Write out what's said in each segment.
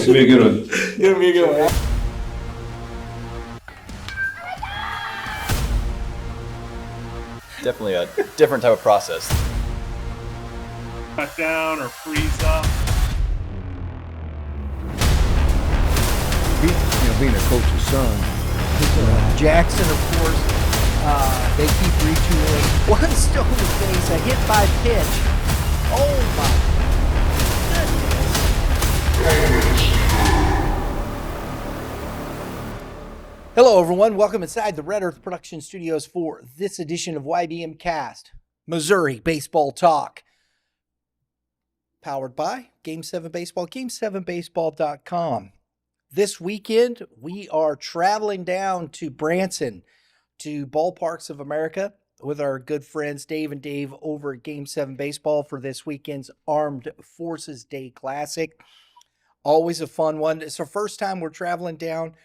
It's gonna be a good one. It's gonna be a good one. Definitely a different type of process. Cut down or freeze up. Being a coach's son. Jackson, of course, they keep retooling. One stolen base, a hit by pitch. Oh my goodness. Hello, everyone. Welcome inside the Red Earth Production Studios for this edition of YBMcast, Missouri Baseball Talk. Powered by Game 7 Baseball, game7baseball.com. This weekend, we are traveling down to Branson, to Ballparks of America, with our good friends Dave and Dave over at Game 7 Baseball for this weekend's Armed Forces Day Classic. Always a fun one. It's our first time we're traveling down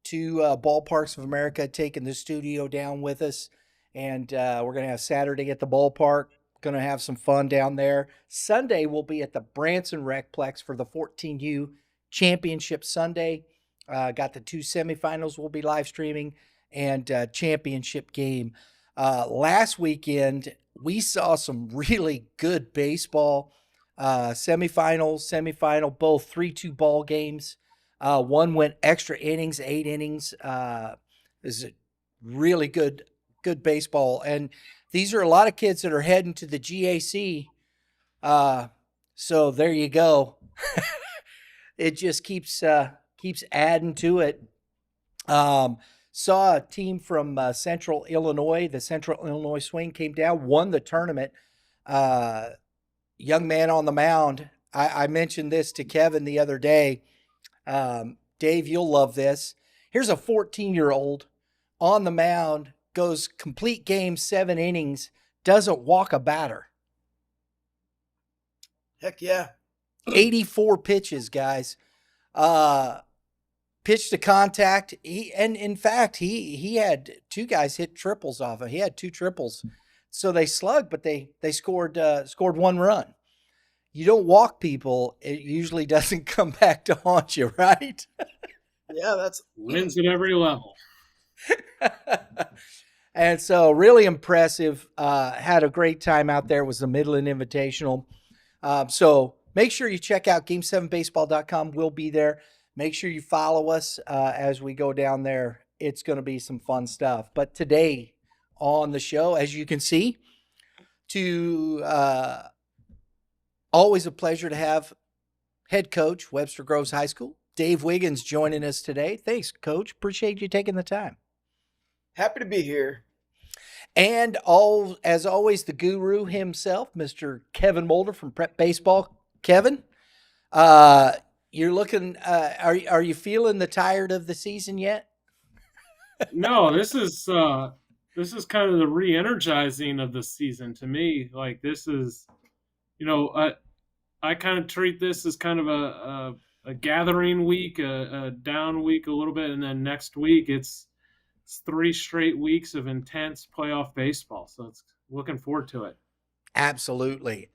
to Ballparks of America, taking the studio down with us. And we're going to have Saturday at the ballpark. Going to have some fun down there. Sunday, we'll be at the Branson Recplex for the 14U Championship Sunday. Got the two semifinals we'll be live streaming and championship game. Last weekend, we saw some really good baseball. Semifinal, both 3-2 ball games. One went extra innings, 8 innings. Is a really good baseball. And these are a lot of kids that are heading to the GAC. So there you go. It just keeps adding to it. Saw a team from Central Illinois. The Central Illinois Swing came down, won the tournament. Young man on the mound. I mentioned this to Kevin the other day. Dave, you'll love this. Here's a 14-year-old on the mound, goes complete game, 7 innings, doesn't walk a batter. Heck yeah. 84 pitches, guys. Pitch to contact. In fact, he had 2 guys hit triples off him. He had 2 triples. So they slugged, but they scored 1 run. You don't walk people, it usually doesn't come back to haunt you, right? Yeah, that's Wins at every level. And so really impressive. Had a great time out there. It was the Midland Invitational. So make sure you check out game7baseball.com. We'll be there. Make sure you follow us as we go down there. It's going to be some fun stuff. But today on the show, as you can see, always a pleasure to have head coach, Webster Groves High School, Dave Wiggins, joining us today. Thanks, Coach. Appreciate you taking the time. happy to be here. And as always, the guru himself, Mr. Kevin Mulder from Prep Baseball. Kevin, you're looking. Are you feeling the tired of the season yet? No, this is kind of the re-energizing of the season to me. Like this is, I kind of treat this as kind of a gathering week, a down week a little bit, and then next week it's 3 straight weeks of intense playoff baseball. So it's looking forward to it. Absolutely.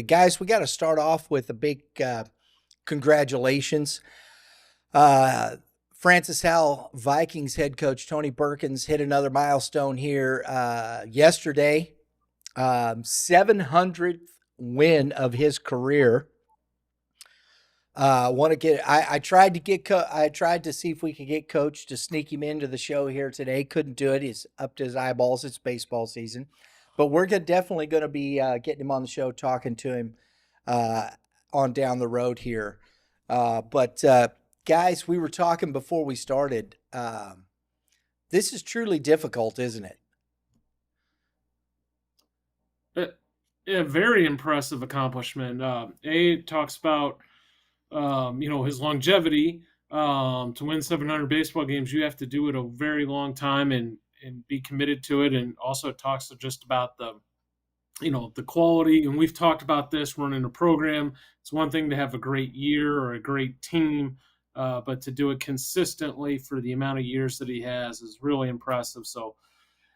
Guys, we got to start off with a big congratulations. Francis Howell Vikings head coach Tony Perkins hit another milestone here yesterday. 700th win of his career. I tried to see if we could get Coach to sneak him into the show here today. Couldn't do it. He's up to his eyeballs. It's baseball season, but we're definitely going to be getting him on the show, talking to him on down the road here. But guys, we were talking before we started. This is truly difficult, isn't it? A very impressive accomplishment. Talks about his longevity. To win 700 baseball games, you have to do it a very long time and be committed to it. And also it talks just about the quality. And we've talked about this running a program. It's one thing to have a great year or a great team, but to do it consistently for the amount of years that he has is really impressive. So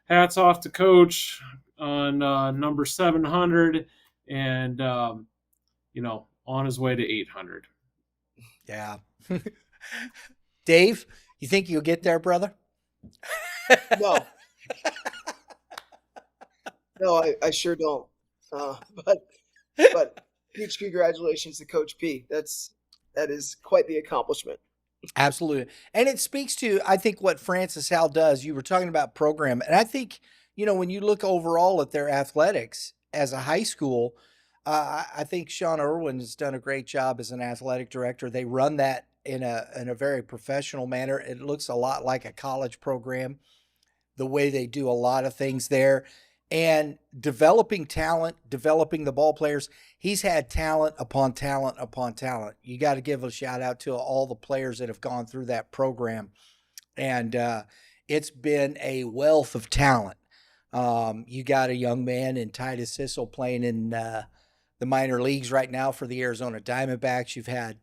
hats off to Coach on number 700 and, on his way to 800. Yeah. Dave, you think you'll get there, brother? No, no, I sure don't. But huge congratulations to Coach P. That is quite the accomplishment. Absolutely. And it speaks to, I think, what Francis Howell does. You were talking about program. And I think, when you look overall at their athletics as a high school, I think Sean Irwin has done a great job as an athletic director. They run that in a very professional manner. It looks a lot like a college program, the way they do a lot of things there. And developing talent, developing the ball players. He's had talent upon talent upon talent. You got to give a shout out to all the players that have gone through that program. And it's been a wealth of talent. You got a young man in Titus Sissel playing in the minor leagues right now for the Arizona Diamondbacks. You've had,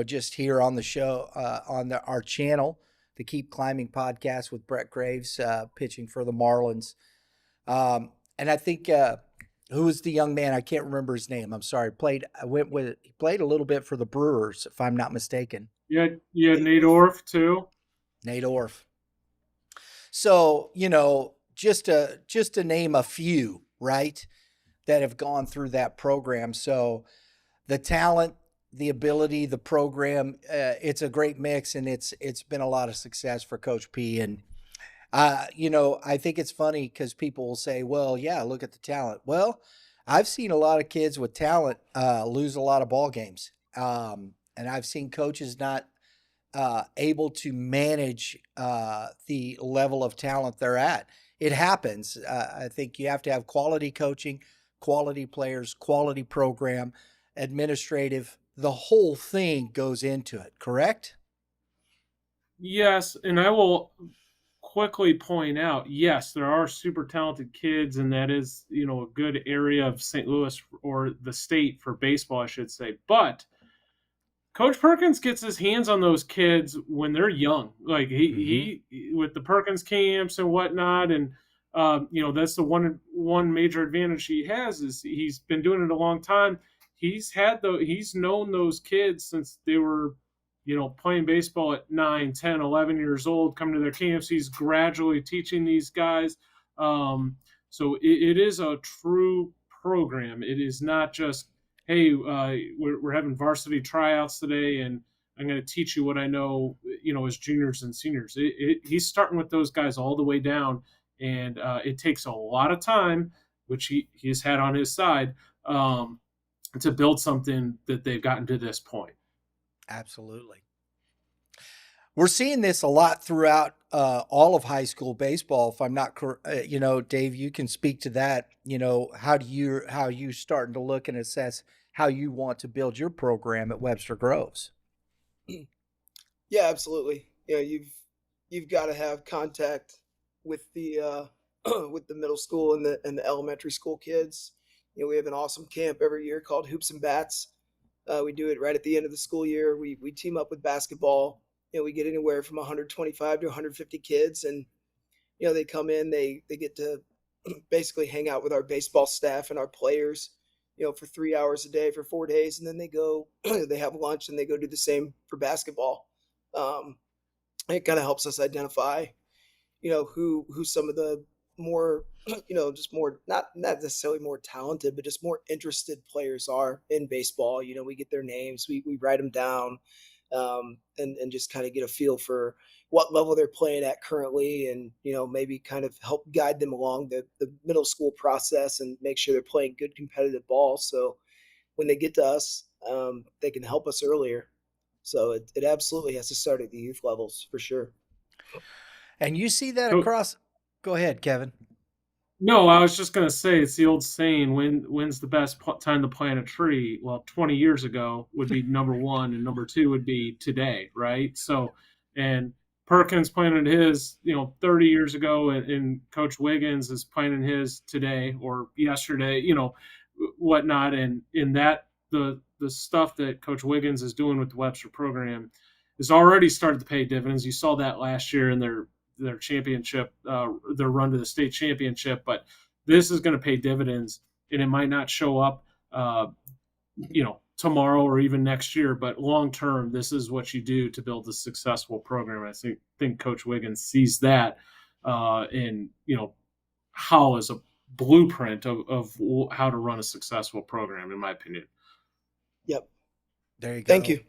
just here on the show, on our channel, the Keep Climbing podcast with Brett Graves, pitching for the Marlins. And I think, who was the young man? I can't remember his name. I'm sorry. He played a little bit for the Brewers, if I'm not mistaken. Yeah, Nate Orff too. Nate Orff. So, just to name a few, right, that have gone through that program. So the talent, the ability, the program, it's a great mix, and it's been a lot of success for Coach P. And I think it's funny because people will say, well, yeah, look at the talent. Well, I've seen a lot of kids with talent lose a lot of ball games. And I've seen coaches not able to manage the level of talent they're at. It happens. I think you have to have quality coaching, quality players, quality program, administrative. The whole thing goes into it, correct? Yes, and I will quickly point out, yes, there are super talented kids, and that is, a good area of St. Louis or the state for baseball, I should say. But Coach Perkins gets his hands on those kids when they're young. Like he with the Perkins camps and whatnot, and that's the one major advantage he has is he's been doing it a long time. He's known those kids since they were playing baseball at 9, 10, 11 years old, coming to their camps. He's gradually teaching these guys. So it is a true program. It is not just, hey, we're having varsity tryouts today, and I'm going to teach you what I know, as juniors and seniors. He's starting with those guys all the way down, and it takes a lot of time, which he's had on his side, to build something that they've gotten to this point. Absolutely. We're seeing this a lot throughout all of high school baseball. If I'm not correct, Dave, you can speak to that. How you starting to look and assess how you want to build your program at Webster Groves? Yeah, absolutely. You've got to have contact with the with the middle school and the elementary school kids. We have an awesome camp every year called Hoops and Bats. We do it right at the end of the school year. We team up with basketball. We get anywhere from 125 to 150 kids, and they come in. They get to basically hang out with our baseball staff and our players, for 3 hours a day for 4 days, and then they go. They have lunch and they go do the same for basketball. It kind of helps us identify, who some of the more, just more not necessarily more talented, but just more interested players are in baseball. We get their names, we write them down, and just kind of get a feel for what level they're playing at currently, and maybe kind of help guide them along the middle school process and make sure they're playing good competitive ball. So when they get to us, they can help us earlier. So it absolutely has to start at the youth levels for sure. And you see that across. Go ahead, Kevin. No, I was just going to say, it's the old saying, when's the best time to plant a tree? Well, 20 years ago would be number one, and number two would be today, right? So, and Perkins planted his, 30 years ago, and Coach Wiggins is planting his today or yesterday, whatnot. And in that, the stuff that Coach Wiggins is doing with the Webster program has already started to pay dividends. You saw that last year in their championship, their run to the state championship, but this is going to pay dividends, and it might not show up, tomorrow or even next year, but long term, this is what you do to build a successful program. I think Coach Wiggins sees that in how as a blueprint of how to run a successful program, in my opinion. Yep. There you go. Thank you.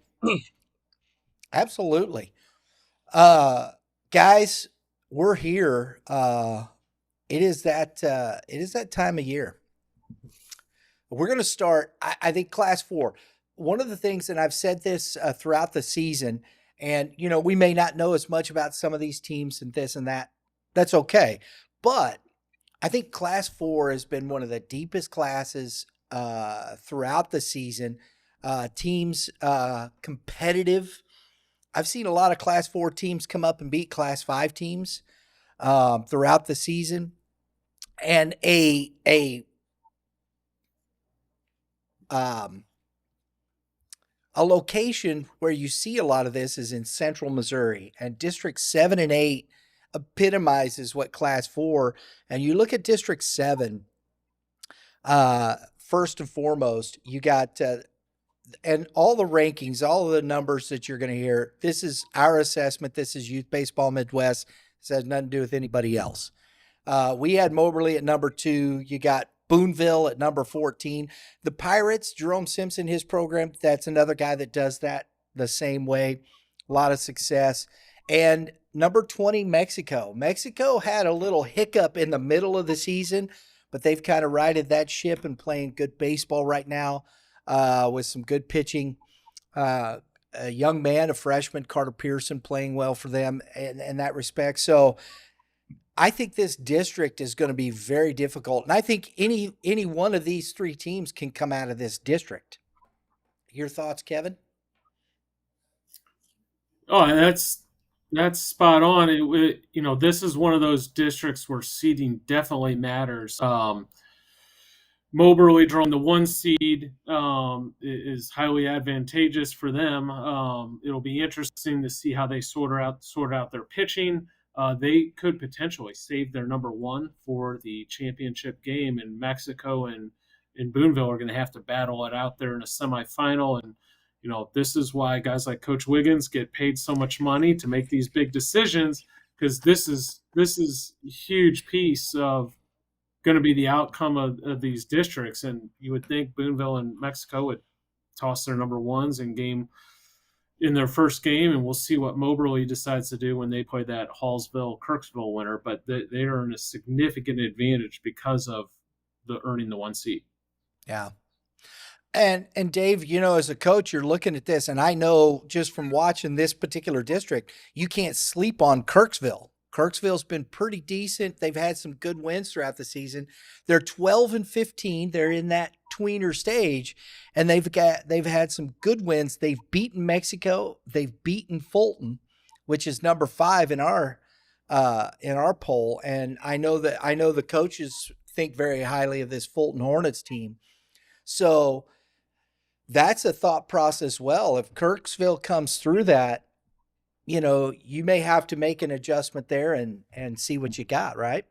Absolutely. Guys, we're here. It is that time of year. We're going to start, I think, Class 4. One of the things, and I've said this throughout the season, and, we may not know as much about some of these teams and this and that. That's okay. But I think Class 4 has been one of the deepest classes throughout the season. Teams competitive. I've seen a lot of Class 4 teams come up and beat Class 5 teams throughout the season. And a location where you see a lot of this is in Central Missouri, and District 7 and 8 epitomizes what Class 4. And you look at District 7, first and foremost, you got and all the rankings, all of the numbers that you're going to hear. This is our assessment. This is Youth Baseball Midwest. This has nothing to do with anybody else. We had Moberly at number 2. You got Booneville at number 14. The Pirates, Jerome Simpson, his program, that's another guy that does that the same way. A lot of success. And number 20, Mexico. Mexico had a little hiccup in the middle of the season, but they've kind of righted that ship and playing good baseball right now with some good pitching. A young man, a freshman, Carter Pearson, playing well for them in that respect. So I think this district is going to be very difficult. And I think any one of these 3 teams can come out of this district. Your thoughts, Kevin? Oh, that's spot on. This is one of those districts where seeding definitely matters. Moberly drawing the 1 seed is highly advantageous for them. It'll be interesting to see how they sort out their pitching. They could potentially save their number 1 for the championship game, and Mexico and Booneville are going to have to battle it out there in a semifinal. And this is why guys like Coach Wiggins get paid so much money to make these big decisions, because this is a huge piece of going to be the outcome of these districts. And you would think Booneville and Mexico would toss their number 1s in their first game, and we'll see what Moberly decides to do when they play that Hallsville-Kirksville winner. But they are in a significant advantage because of the earning the 1 seed. Yeah. And Dave, as a coach, you're looking at this, and I know just from watching this particular district, you can't sleep on Kirksville. Kirksville's been pretty decent. They've had some good wins throughout the season. They're 12-15. They're in that tweener stage, and they've had some good wins. They've beaten Mexico. They've beaten Tolton, which is number 5 in our poll. And I know the coaches think very highly of this Tolton Hornets team. So that's a thought process. Well, if Kirksville comes through that, you may have to make an adjustment there and see what you got, right?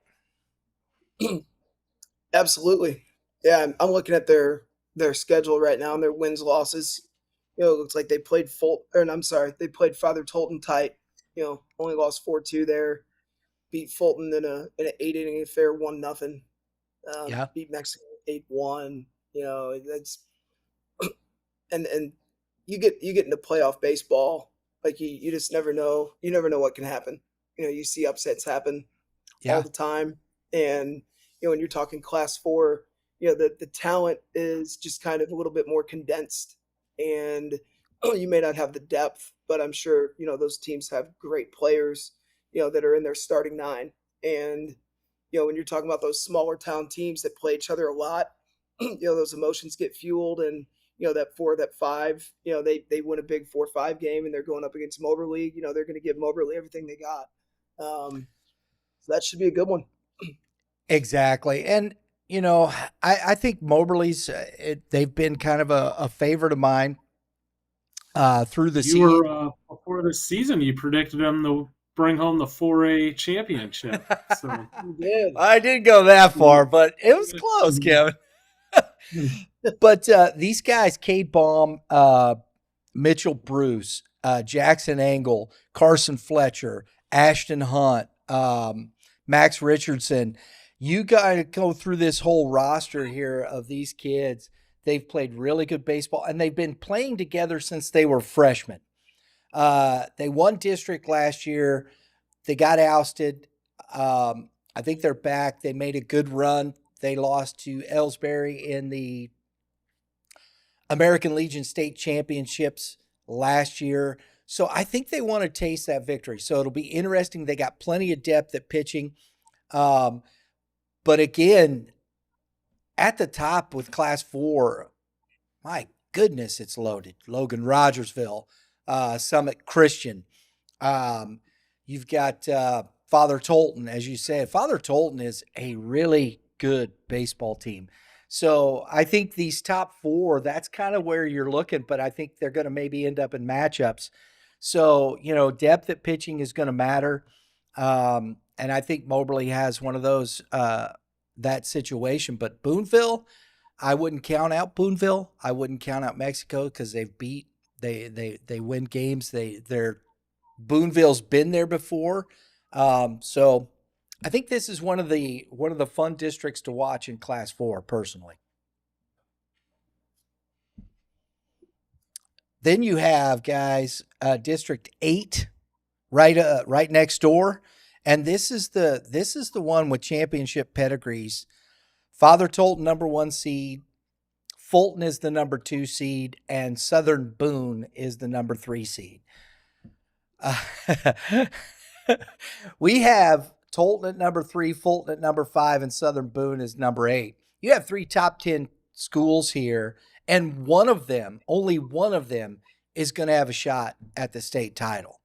Absolutely. Yeah, I'm looking at their schedule right now and their wins, losses. It looks like they played they played Father Tolton tight. Only lost 4-2 there. Beat Fulton in an 8-inning affair, 1-0. Yeah. Beat Mexico 8-1. That's and you get into playoff baseball. Like you just never know. You never know what can happen. You see upsets happen all the time. And, when you're talking Class 4, the talent is just kind of a little bit more condensed. And you may not have the depth, but I'm sure, those teams have great players, that are in their starting 9. And, when you're talking about those smaller town teams that play each other a lot, those emotions get fueled. And, that 4, that 5, they win a big 4-5 game and they're going up against Moberly. They're going to give Moberly everything they got. So that should be a good one. Exactly. And, I think Moberly's, they've been kind of a favorite of mine through the season. Before the season, you predicted them to bring home the 4A championship. So You did. I didn't go that far, but it was close, Kevin. But these guys, Cade Baum, Mitchell Bruce, Jackson Angle, Carson Fletcher, Ashton Hunt, Max Richardson. You got to go through this whole roster here of these kids. They've played really good baseball, and they've been playing together since they were freshmen. They won district last year. They got ousted. I think they're back. They made a good run. They lost to Ellsbury in the American Legion State Championships last year. So I think they want to taste that victory. So it'll be interesting. They got plenty of depth at pitching. But again, at the top with Class 4, my goodness, it's loaded. Logan Rogersville, Summit Christian. You've got Father Tolton, as you said. Father Tolton is a really good baseball team. So I think these top 4, that's kind of where you're looking, but I think they're going to maybe end up in matchups. So, depth at pitching is going to matter. And I think Moberly has one of those, that situation. But Booneville, I wouldn't count out Booneville. I wouldn't count out Mexico because they win games. Booneville's been there before. So I think this is one of the fun districts to watch in Class 4, personally. Then you have, guys, District 8 right next door, and this is the one with championship pedigrees. Father Tolton, number 1 seed. Fulton is the number 2 seed, and Southern Boone is the number 3 seed. We have Tolton at number 3, Fulton at number 5, and Southern Boone is number 8. You have 3 top 10 schools here, and one of them, only one of them, is going to have a shot at the state title.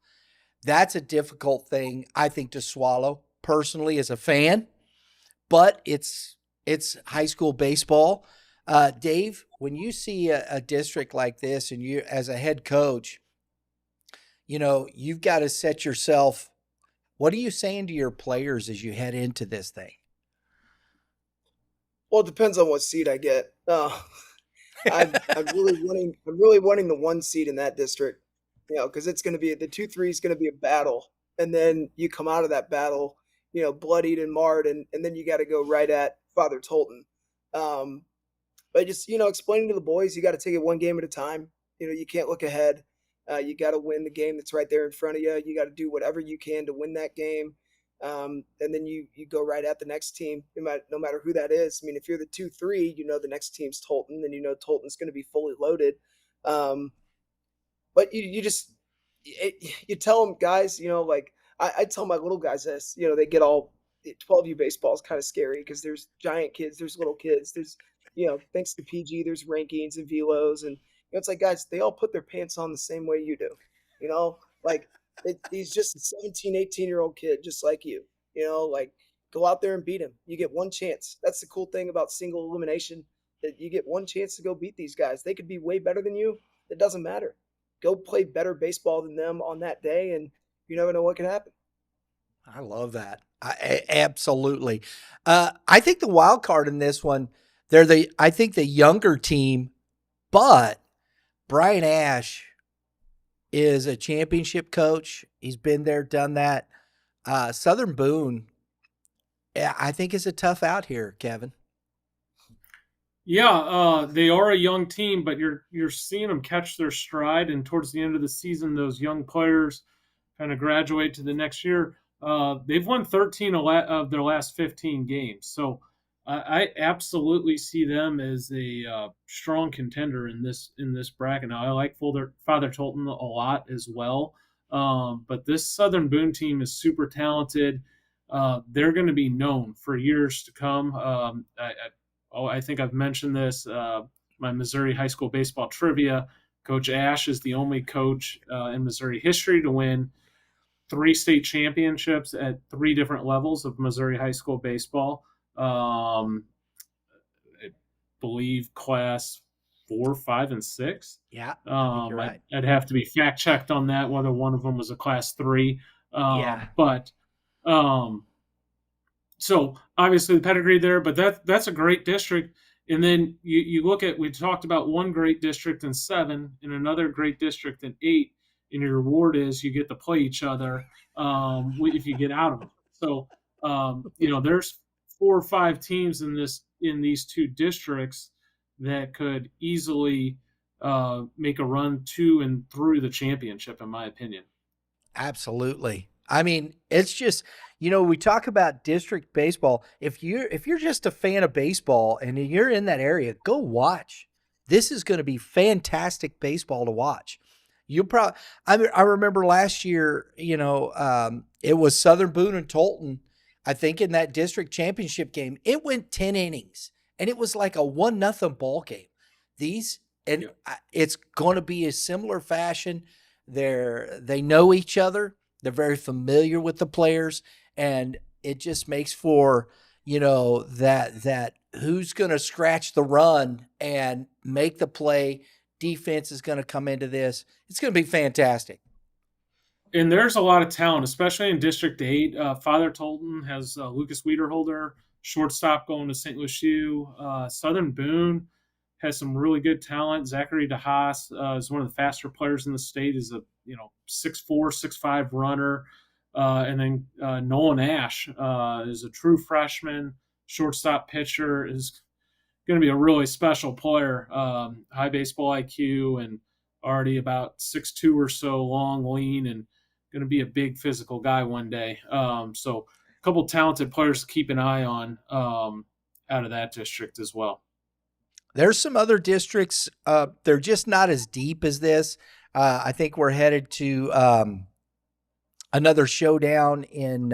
That's a difficult thing, I think, to swallow personally as a fan, but it's high school baseball. Dave, when you see a district like this, and you, as a head coach, you've got to set yourself. What are you saying to your players as you head into this thing? Well, it depends on what seed I get. I'm really wanting the 1 seed in that district, because it's going to be the 2-3 is going to be a battle, and then you come out of that battle, bloodied and marred, and then you got to go right at Father Tolton. But just explaining to the boys, you got to take it one game at a time. You can't look ahead. You got to win the game that's right there in front of you. You got to do whatever you can to win that game. And then you go right at the next team, no matter who that is. I mean, if you're the 2-3, the next team's Tolton, then Tolton's going to be fully loaded. But you tell them, guys, I tell my little guys this, they get all 12U baseball is kind of scary because there's giant kids, there's little kids, there's, thanks to PG, there's rankings and velos, and it's like, guys, they all put their pants on the same way you do, he's just a 17, 18-year-old kid, just like you, go out there and beat him. You get one chance. That's the cool thing about single elimination, that you get one chance to go beat these guys. They could be way better than you. It doesn't matter. Go play better baseball than them on that day, and you never know what can happen. I love that. Absolutely. I think the wild card in this one, I think the younger team, but Brian Ash is a championship coach. He's been there, done that. Southern Boone, I think, is a tough out here, Kevin. Yeah, they are a young team, but you're seeing them catch their stride, and towards the end of the season, those young players kind of graduate to the next year. They've won 13 of their last 15 games, so I absolutely see them as a strong contender in this bracket. Now, I like Father Tolton a lot as well, but this Southern Boone team is super talented. They're going to be known for years to come. I think I've mentioned this. My Missouri high school baseball trivia. Coach Ash is the only coach in Missouri history to win 3 state championships at 3 different levels of Missouri high school baseball. I believe class 4, 5, and 6. Yeah, you're right. I'd have to be fact checked on that, whether one of them was a class 3. But so obviously the pedigree there, but that's a great district. And then you look at, we talked about one great district in 7 and another great district in 8, and your reward is you get to play each other if you get out of it. So, there's 4 or 5 teams in these 2 districts that could easily make a run to and through the championship, in my opinion. Absolutely. I mean, it's just, we talk about district baseball. If you're just a fan of baseball and you're in that area, go watch. This is going to be fantastic baseball to watch. You probably, I remember last year, it was Southern Boone and Tolton. I think in that district championship game, it went 10 innings and it was like a 1-0 ball game. It's going to be a similar fashion. They know each other. They're very familiar with the players, and it just makes for, that who's going to scratch the run and make the play. Defense is going to come into this. It's going to be fantastic. And there's a lot of talent, especially in District 8. Father Tolton has Lucas Wiederholder, shortstop, going to St. Louis U. Southern Boone has some really good talent. Zachary DeHaas is one of the faster players in the state. Is a 6'4", 6'5" runner, and then Nolan Ash is a true freshman shortstop pitcher. Is going to be a really special player. High baseball IQ and already about 6'2" or so, long, lean, and going to be a big physical guy one day. So a couple talented players to keep an eye on out of that district as well. There's some other districts. They're just not as deep as this. I think we're headed to another showdown in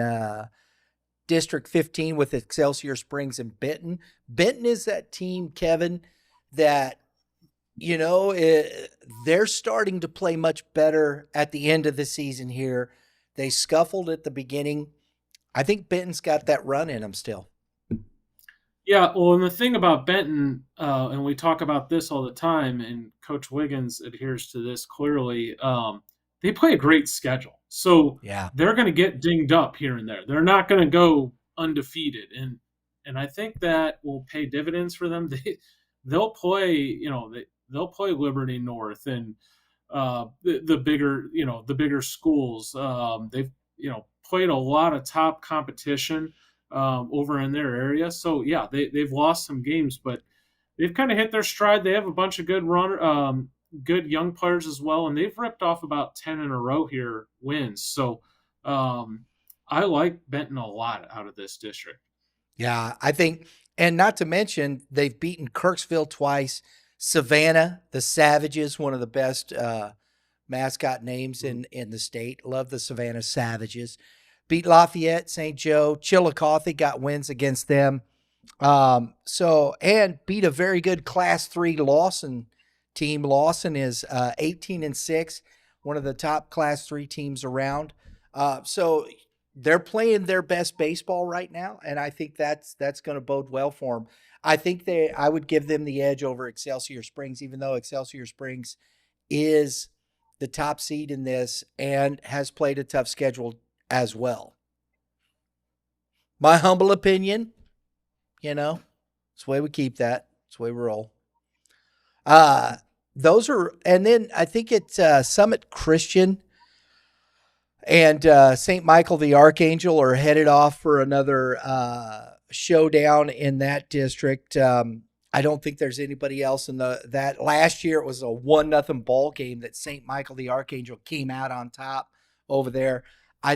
District 15 with Excelsior Springs and Benton. Benton is that team, Kevin, that, they're starting to play much better at the end of the season here. They scuffled at the beginning. I think Benton's got that run in them still. Yeah, well, and the thing about Benton, and we talk about this all the time, and Coach Wiggins adheres to this clearly, they play a great schedule. So they're going to get dinged up here and there. They're not going to go undefeated. And I think that will pay dividends for them. They'll play, they'll play Liberty North and the bigger schools. They've, played a lot of top competition over in their area. So yeah, they've lost some games, but they've kind of hit their stride. They have a bunch of good young players as well, and they've ripped off about 10 in a row here wins. So I like Benton a lot out of this district. Yeah, I think, and not to mention they've beaten Kirksville twice, Savannah, the Savages, one of the best mascot names in the state. Love the Savannah Savages. Beat Lafayette, St. Joe, Chillicothe got wins against them. And beat a very good Class 3 Lawson team. Lawson is 18-6, one of the top Class 3 teams around. So they're playing their best baseball right now, and I think that's going to bode well for them. I think I would give them the edge over Excelsior Springs, even though Excelsior Springs is the top seed in this and has played a tough schedule as well. My humble opinion, it's the way we keep that. It's the way we roll. Those are, and then I think it's Summit Christian and St. Michael the Archangel are headed off for another showdown in that district. I don't think there's anybody else in that. Last year it was a 1-0 ball game that St. Michael the Archangel came out on top over there. I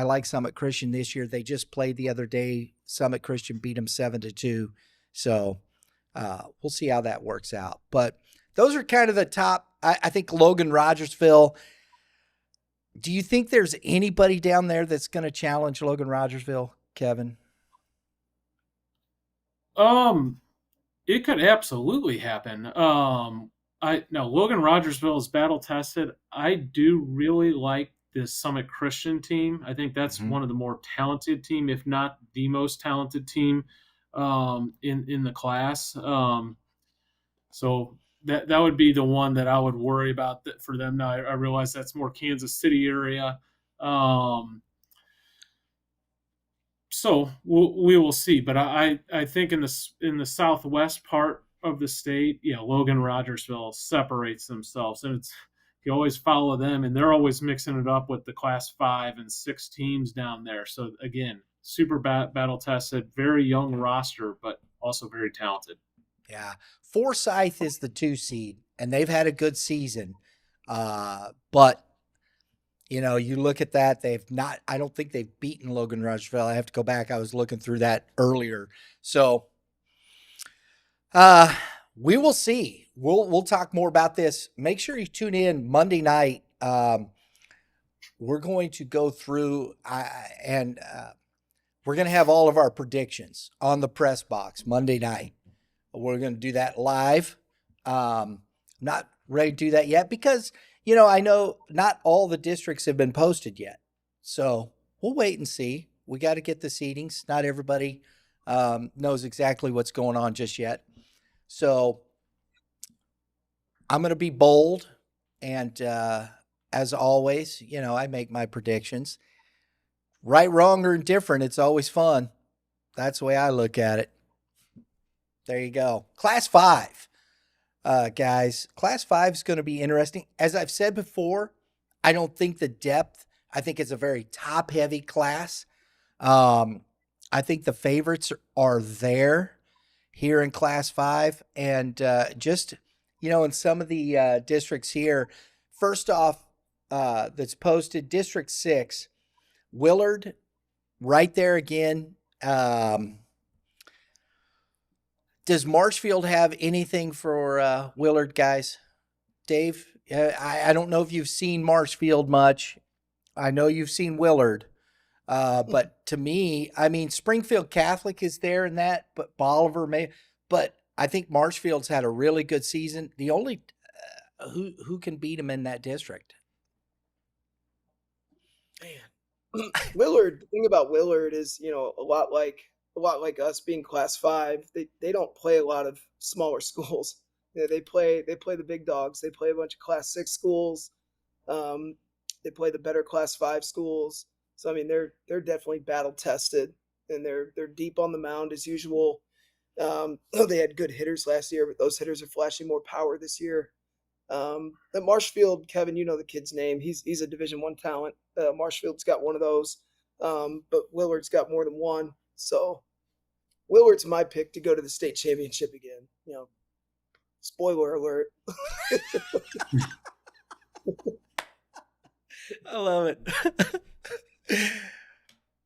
like Summit Christian this year. They just played the other day. Summit Christian beat them 7-2. So we'll see how that works out. But those are kind of the top. I think Logan Rogersville. Do you think there's anybody down there that's going to challenge Logan Rogersville, Kevin? It could absolutely happen. Logan Rogersville is battle tested. I do really like this Summit Christian team. I think that's one of the more talented team, if not the most talented team in the class. So that would be the one that I would worry about for them. Now I realize that's more Kansas City area. So we will see. But I think in the southwest part of the state, Logan Rogersville separates themselves, and you always follow them, and they're always mixing it up with the Class 5 and 6 teams down there. So again, super battle tested, very young roster, but also very talented. Yeah. Forsyth is the 2 seed, and they've had a good season. But, you look at that, I don't think they've beaten Logan Rushville. I have to go back. I was looking through that earlier. So, we will see. We'll talk more about this. Make sure you tune in Monday night. We're going to go through and we're going to have all of our predictions on the press box Monday night. We're going to do that live. Not ready to do that yet because, I know not all the districts have been posted yet. So we'll wait and see. We got to get the seedings. Not everybody knows exactly what's going on just yet. So I'm going to be bold. And as always, I make my predictions. Right, wrong, or indifferent, it's always fun. That's the way I look at it. There you go. Class 5, guys. Class 5 is going to be interesting. As I've said before, I don't think the depth, I think it's a very top-heavy class. I think the favorites are there here in Class 5. And just, in some of the districts here, first off, that's posted, District 6, Willard, right there again. Does Marshfield have anything for Willard, guys? Dave, I don't know if you've seen Marshfield much. I know you've seen Willard. But to me, Springfield Catholic is there in that, but Bolivar may. But I think Marshfield's had a really good season. The only who can beat him in that district? Man, Willard. The thing about Willard is, a lot like us being Class 5. They don't play a lot of smaller schools. They play the big dogs. They play a bunch of Class 6 schools. They play the better Class 5 schools. So they're definitely battle tested, and they're deep on the mound as usual. They had good hitters last year, but those hitters are flashing more power this year. At Marshfield, Kevin, the kid's name. He's a Division I talent. Marshfield's got one of those, but Willard's got more than one. So Willard's my pick to go to the state championship again. Spoiler alert. I love it.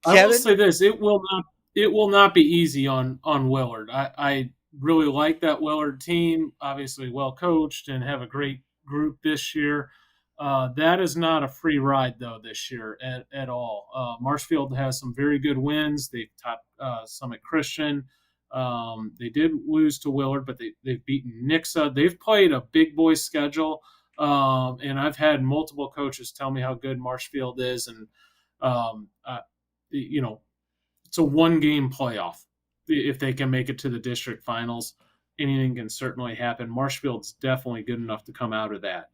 I will say this: it will not be easy on Willard. I really like that Willard team. Obviously, well coached and have a great group this year. That is not a free ride though this year at all. Marshfield has some very good wins. They topped Summit Christian. They did lose to Willard, but they've beaten Nixa. They've played a big boy schedule. And I've had multiple coaches tell me how good Marshfield is, and it's a 1-game playoff. If they can make it to the district finals, anything can certainly happen. Marshfield's definitely good enough to come out of that.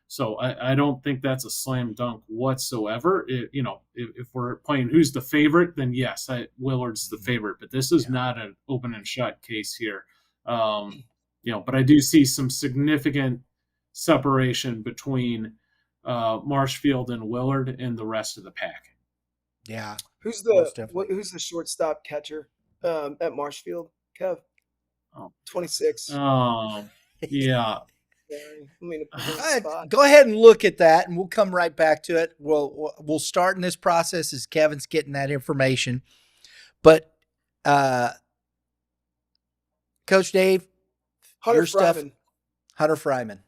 So I don't think that's a slam dunk whatsoever. If we're playing who's the favorite, then yes, Willard's the favorite. But this is not an open and shut case here. But I do see some significant separation between Marshfield and Willard and the rest of the pack. Yeah. Who's the shortstop catcher at Marshfield, Kev? 26. Oh, yeah. Go ahead and look at that, and we'll come right back to it. We'll start in this process as Kevin's getting that information. But Coach Dave, Hunter Fryman. Hunter Fryman.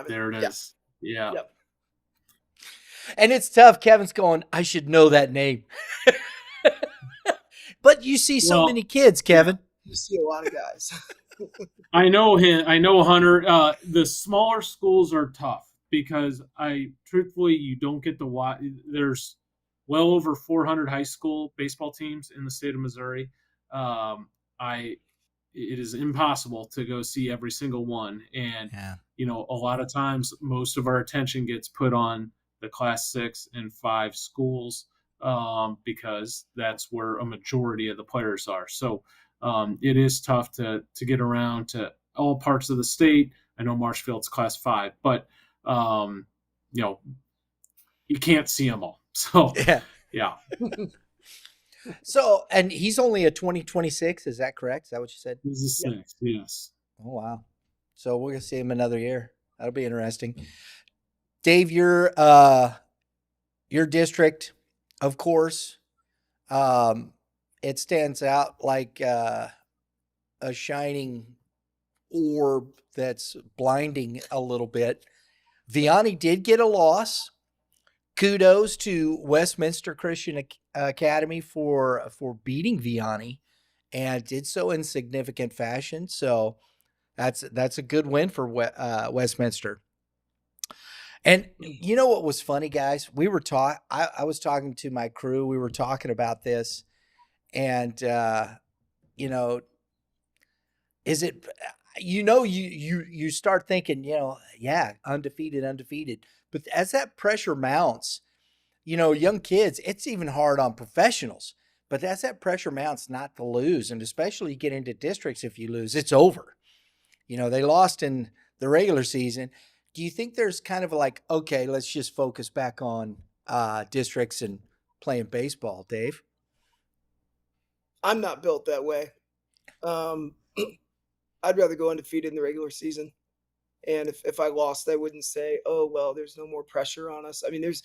There it is. Yeah. Yep. And it's tough. Kevin's going, I should know that name. But you see so many kids, Kevin. You see a lot of guys. I know him. I know Hunter. The smaller schools are tough because truthfully, you don't get to watch. There's well over 400 high school baseball teams in the state of Missouri. It is impossible to go see every single one. And, a lot of times most of our attention gets put on the Class 6 and 5 schools. because that's where a majority of the players are. So it is tough to get around to all parts of the state. I know Marshfield's Class 5, but you can't see them all. So yeah. So, and he's only a 2026. Is that correct? Is that what you said? He's a 6, yes. Oh, wow. So we're going to see him another year. That'll be interesting. Dave, your district, of course, it stands out like a shining orb that's blinding a little bit. Viani did get a loss. Kudos to Westminster Christian Academy for beating Viani, and did so in significant fashion. So that's a good win for Westminster. And you know what was funny, guys? We were I was talking to my crew. We were talking about this, and is it? You start thinking, yeah, undefeated. But as that pressure mounts, young kids, it's even hard on professionals. But as that pressure mounts, not to lose, and especially you get into districts, if you lose, it's over. They lost in the regular season. Do you think there's kind of like, okay, let's just focus back on districts and playing baseball, Dave? I'm not built that way. I'd rather go undefeated in the regular season. And if I lost, I wouldn't say, oh, well, there's no more pressure on us. I mean, there's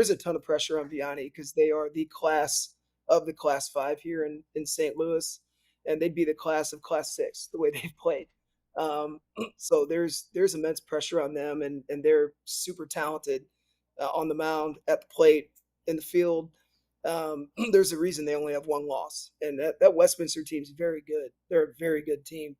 a ton of pressure on Viani because they are the class of the Class 5 here in St. Louis, and they'd be the class of Class 6 the way they've played. So there's immense pressure on them, and they're super talented on the mound, at the plate, in the field. There's a reason they only have one loss, and that Westminster team's very good. They're a very good team.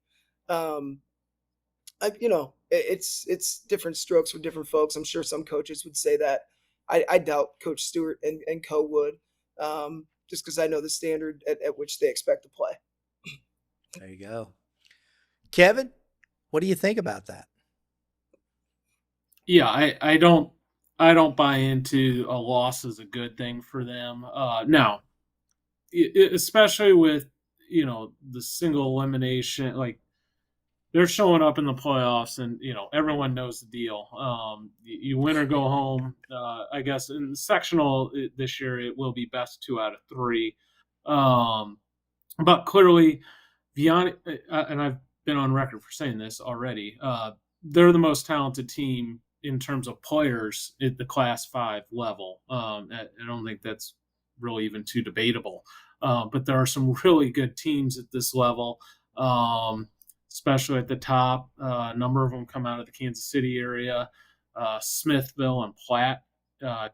It's different strokes for different folks. I'm sure some coaches would say that. I doubt Coach Stewart and co would, just because I know the standard at which they expect to play. There you go. Kevin, what do you think about that? Yeah, I don't buy into a loss as a good thing for them. Now, especially with the single elimination, like they're showing up in the playoffs, and everyone knows the deal. You win or go home. I guess in the sectional this year it will be best 2 out of 3. But clearly, Viani, and I've been on record for saying this already, they're the most talented team in terms of players at the Class 5 level. I don't think that's really even too debatable. But there are some really good teams at this level, especially at the top. A number of them come out of the Kansas City area. Smithville and Platte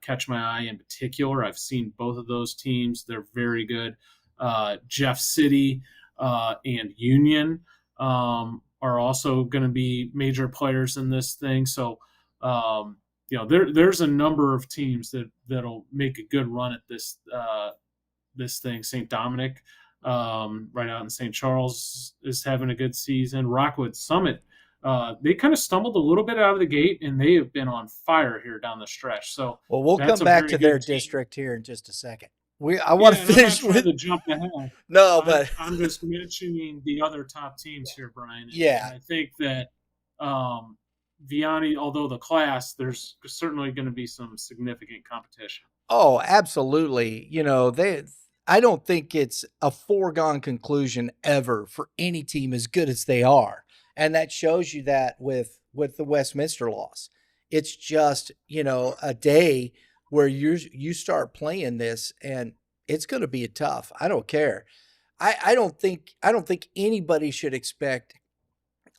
catch my eye in particular. I've seen both of those teams. They're very good. Jeff City and Union are also going to be major players in this thing. So, there's a number of teams that'll make a good run at this thing. St. Dominic, right out in St. Charles, is having a good season. Rockwood Summit, they kind of stumbled a little bit out of the gate, and they have been on fire here down the stretch. So, well, we'll come back to their district here in just a second. I want to finish with the jump ahead. No, but I'm just mentioning the other top teams here, Brian. Yeah, and I think that Viani, although the class, there's certainly going to be some significant competition. Oh, absolutely. I don't think it's a foregone conclusion ever for any team as good as they are, and that shows you that with the Westminster loss. It's just a day where you start playing this, and it's going to be tough. I don't care. I don't think anybody should expect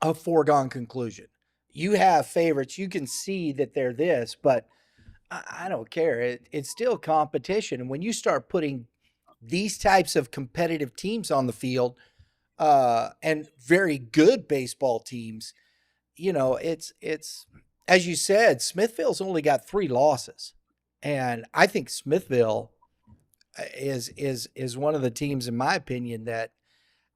a foregone conclusion. You have favorites. You can see that they're this, but I don't care. It's still competition. And when you start putting these types of competitive teams on the field, and very good baseball teams, it's as you said, Smithville's only got 3 losses. And I think Smithville is one of the teams, in my opinion, that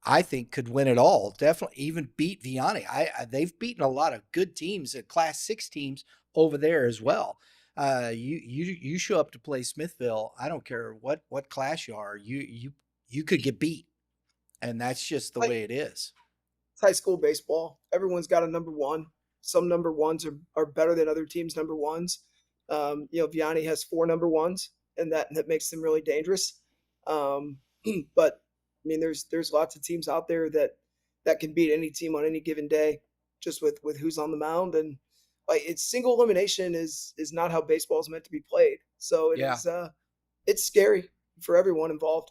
I think could win it all. Definitely even beat Viani. They've beaten a lot of good teams, Class 6 teams over there as well. You show up to play Smithville. I don't care what class you are. You could get beat, and that's just the Like, way it is. it's high school baseball. Everyone's got a number one. Some number ones are better than other teams' number ones. Viani has 4 number ones, and that makes them really dangerous. But I mean, there's lots of teams out there that can beat any team on any given day, just with who's on the mound. And like, it's single elimination is not how baseball is meant to be played. So Yeah. it's scary for everyone involved.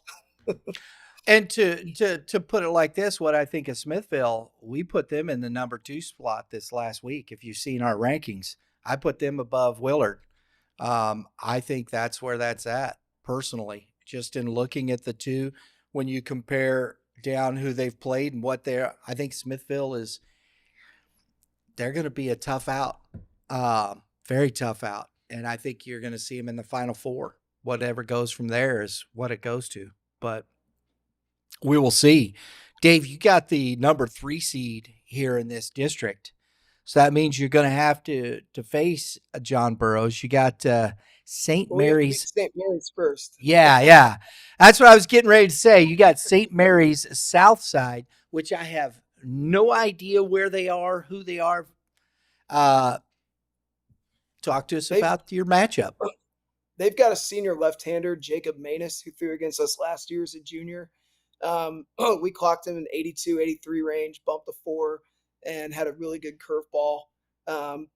And to put it like this, what I think of Smithville, we put them in the number 2 spot this last week. If you've seen our rankings, I put them above Willard. I think that's where that's at personally, just in looking at the two, when you compare down who they've played and what I think Smithville they're going to be a tough out, very tough out. And I think you're going to see them in the Final Four. Whatever goes from there is what it goes to, but we will see. Dave, you got the number 3 seed here in this district. So that means you're going to have to face John Burroughs. You got St. Mary's. St. Mary's first. Yeah. That's what I was getting ready to say. You got St. Mary's South Side, which I have no idea where they are, who they are. Talk to us about your matchup. They've got a senior left-hander, Jacob Manus, who threw against us last year as a junior. We clocked him in 82, 83 range, bumped the 4, and had a really good curveball.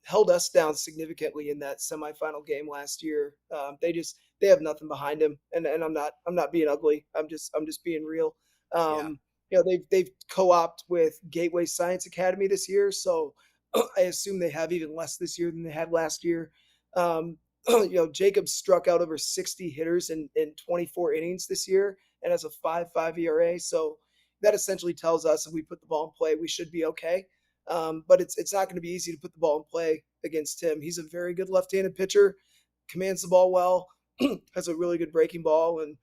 Held us down significantly in that semifinal game last year. They have nothing behind him, and I'm not being ugly. I'm just being real. They've co-opted with Gateway Science Academy this year, so I assume they have even less this year than they had last year. Jacob struck out over 60 hitters in 24 innings this year and has a 5.5 ERA. So that essentially tells us if we put the ball in play, we should be okay. But it's not going to be easy to put the ball in play against him. He's a very good left-handed pitcher, commands the ball well, has a really good breaking ball. And,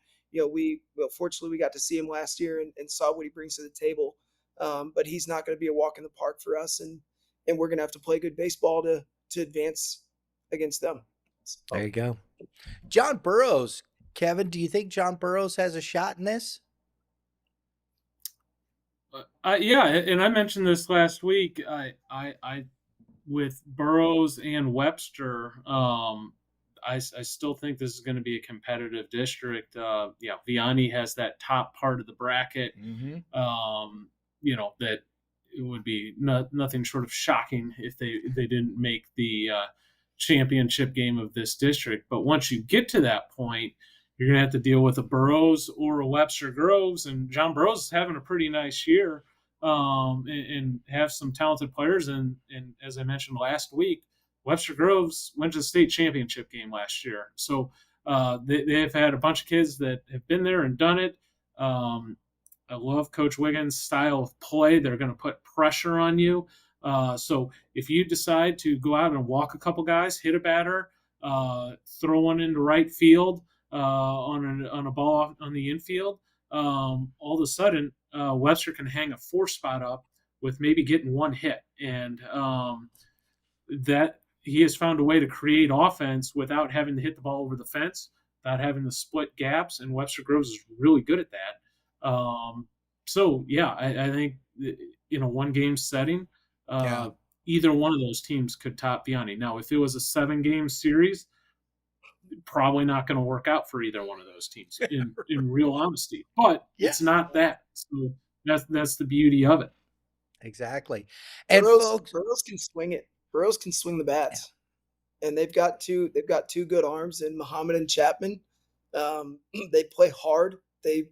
fortunately we got to see him last year and saw what he brings to the table. But he's not going to be a walk in the park for us. And we're going to have to play good baseball to advance against them. There you go. John Burroughs. Kevin, do you think John Burroughs has a shot in this? Yeah, and I mentioned this last week. I with Burroughs and Webster, I still think this is going to be a competitive district. Viani has that top part of the bracket. Mm-hmm. That it would be nothing short of shocking if they didn't make the championship game of this district. But once you get to that point, you're going to have to deal with a Burroughs or a Webster Groves. And John Burroughs is having a pretty nice year and have some talented players. And as I mentioned last week, Webster Groves went to the state championship game last year. So they have had a bunch of kids that have been there and done it. I love Coach Wiggins' style of play. They're going to put pressure on you. So if you decide to go out and walk a couple guys, hit a batter, throw one into right field on a ball on the infield, all of a sudden Webster can hang a 4 spot up with maybe getting 1 hit. And that he has found a way to create offense without having to hit the ball over the fence, without having to split gaps. And Webster Groves is really good at that. I think in a 1-game setting, either one of those teams could top Viani. Now, if it was a 7-game series, probably not going to work out for either one of those teams in real honesty, but it's not that. So that's the beauty of it. Exactly. And Burroughs can swing it. Burroughs can swing the bats, and they've got two good arms in Muhammad and Chapman. They play hard. They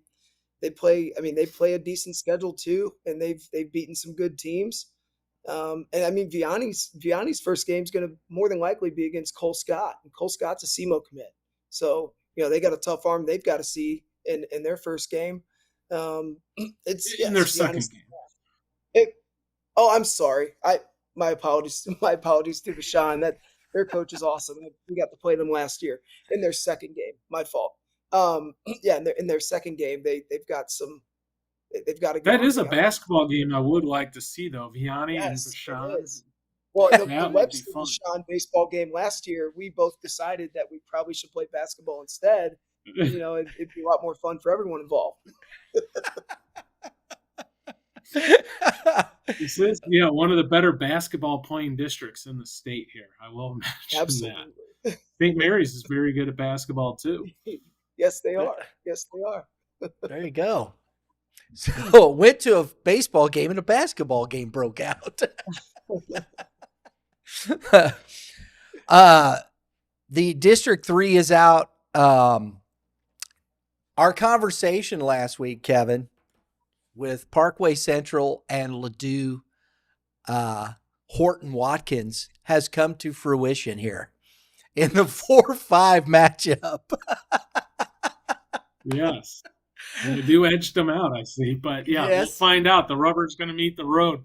play a decent schedule too, and they've beaten some good teams. Viani's first game is going to more than likely be against Cole Scott, and Cole Scott's a SEMO commit. So, they got a tough arm they've got to see in their first game. It's in their second game. I'm sorry. My apologies to Bashan. That their coach is awesome. We got to play them last year in their second game. My fault. In their second game, they've got a. That is a basketball game I would like to see though. Viani and Yes, Bashan. Well, the That would be Webster fun. Sean baseball game last year, we both decided that we probably should play basketball instead. It'd be a lot more fun for everyone involved. This is one of the better basketball playing districts in the state here. I will mention that. Absolutely. St. Mary's is very good at basketball too. Yes, they are. Yes, they are. There you go. So went to a baseball game and a basketball game broke out. The District 3 is out. Our conversation last week, Kevin, with Parkway Central and Ladue Horton Watkins has come to fruition here in the 4-5 matchup. Yes. And Ladue edged them out, I see. But yeah, Yes. We'll find out. The rubber's going to meet the road.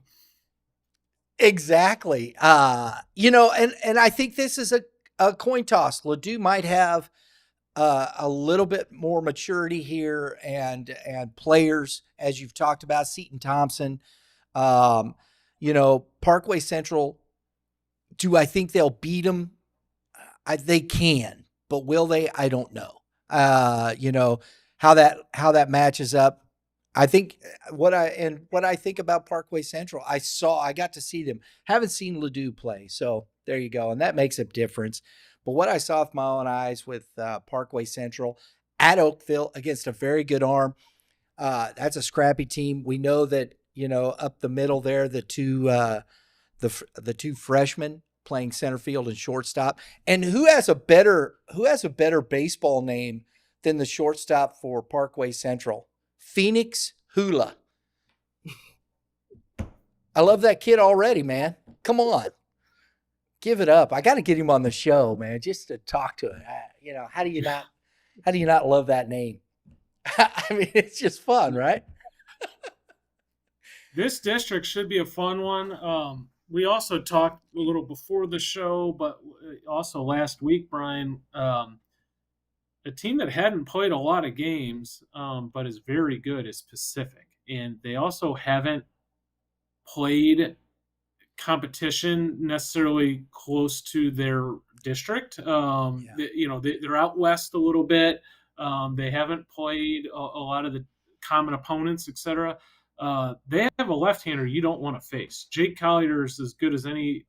Exactly. And I think this is a coin toss. Ladue might have a little bit more maturity here and players, as you've talked about, Seton Thompson. Parkway Central, do I think they'll beat them? They can, but will they? I don't know. How that matches up. I think what I think about Parkway Central, I got to see them. Haven't seen Ladue play, so there you go, and that makes a difference. But what I saw with my own eyes with Parkway Central at Oakville against a very good arm, that's a scrappy team. We know that up the middle there, the two freshmen playing center field and shortstop, and who has a better baseball name than the shortstop for Parkway Central? Phoenix Hula. I love that kid already, man. Come on. Give it up. I got to get him on the show, man, just to talk to him. How do you not love that name? I mean, it's just fun, right? This district should be a fun one. We also talked a little before the show, but also last week, Brian, a team that hadn't played a lot of games, but is very good is Pacific. And they also haven't played competition necessarily close to their district. They're out west a little bit. They haven't played a lot of the common opponents, etc. They have a left-hander you don't want to face. Jake Collier is as good as any,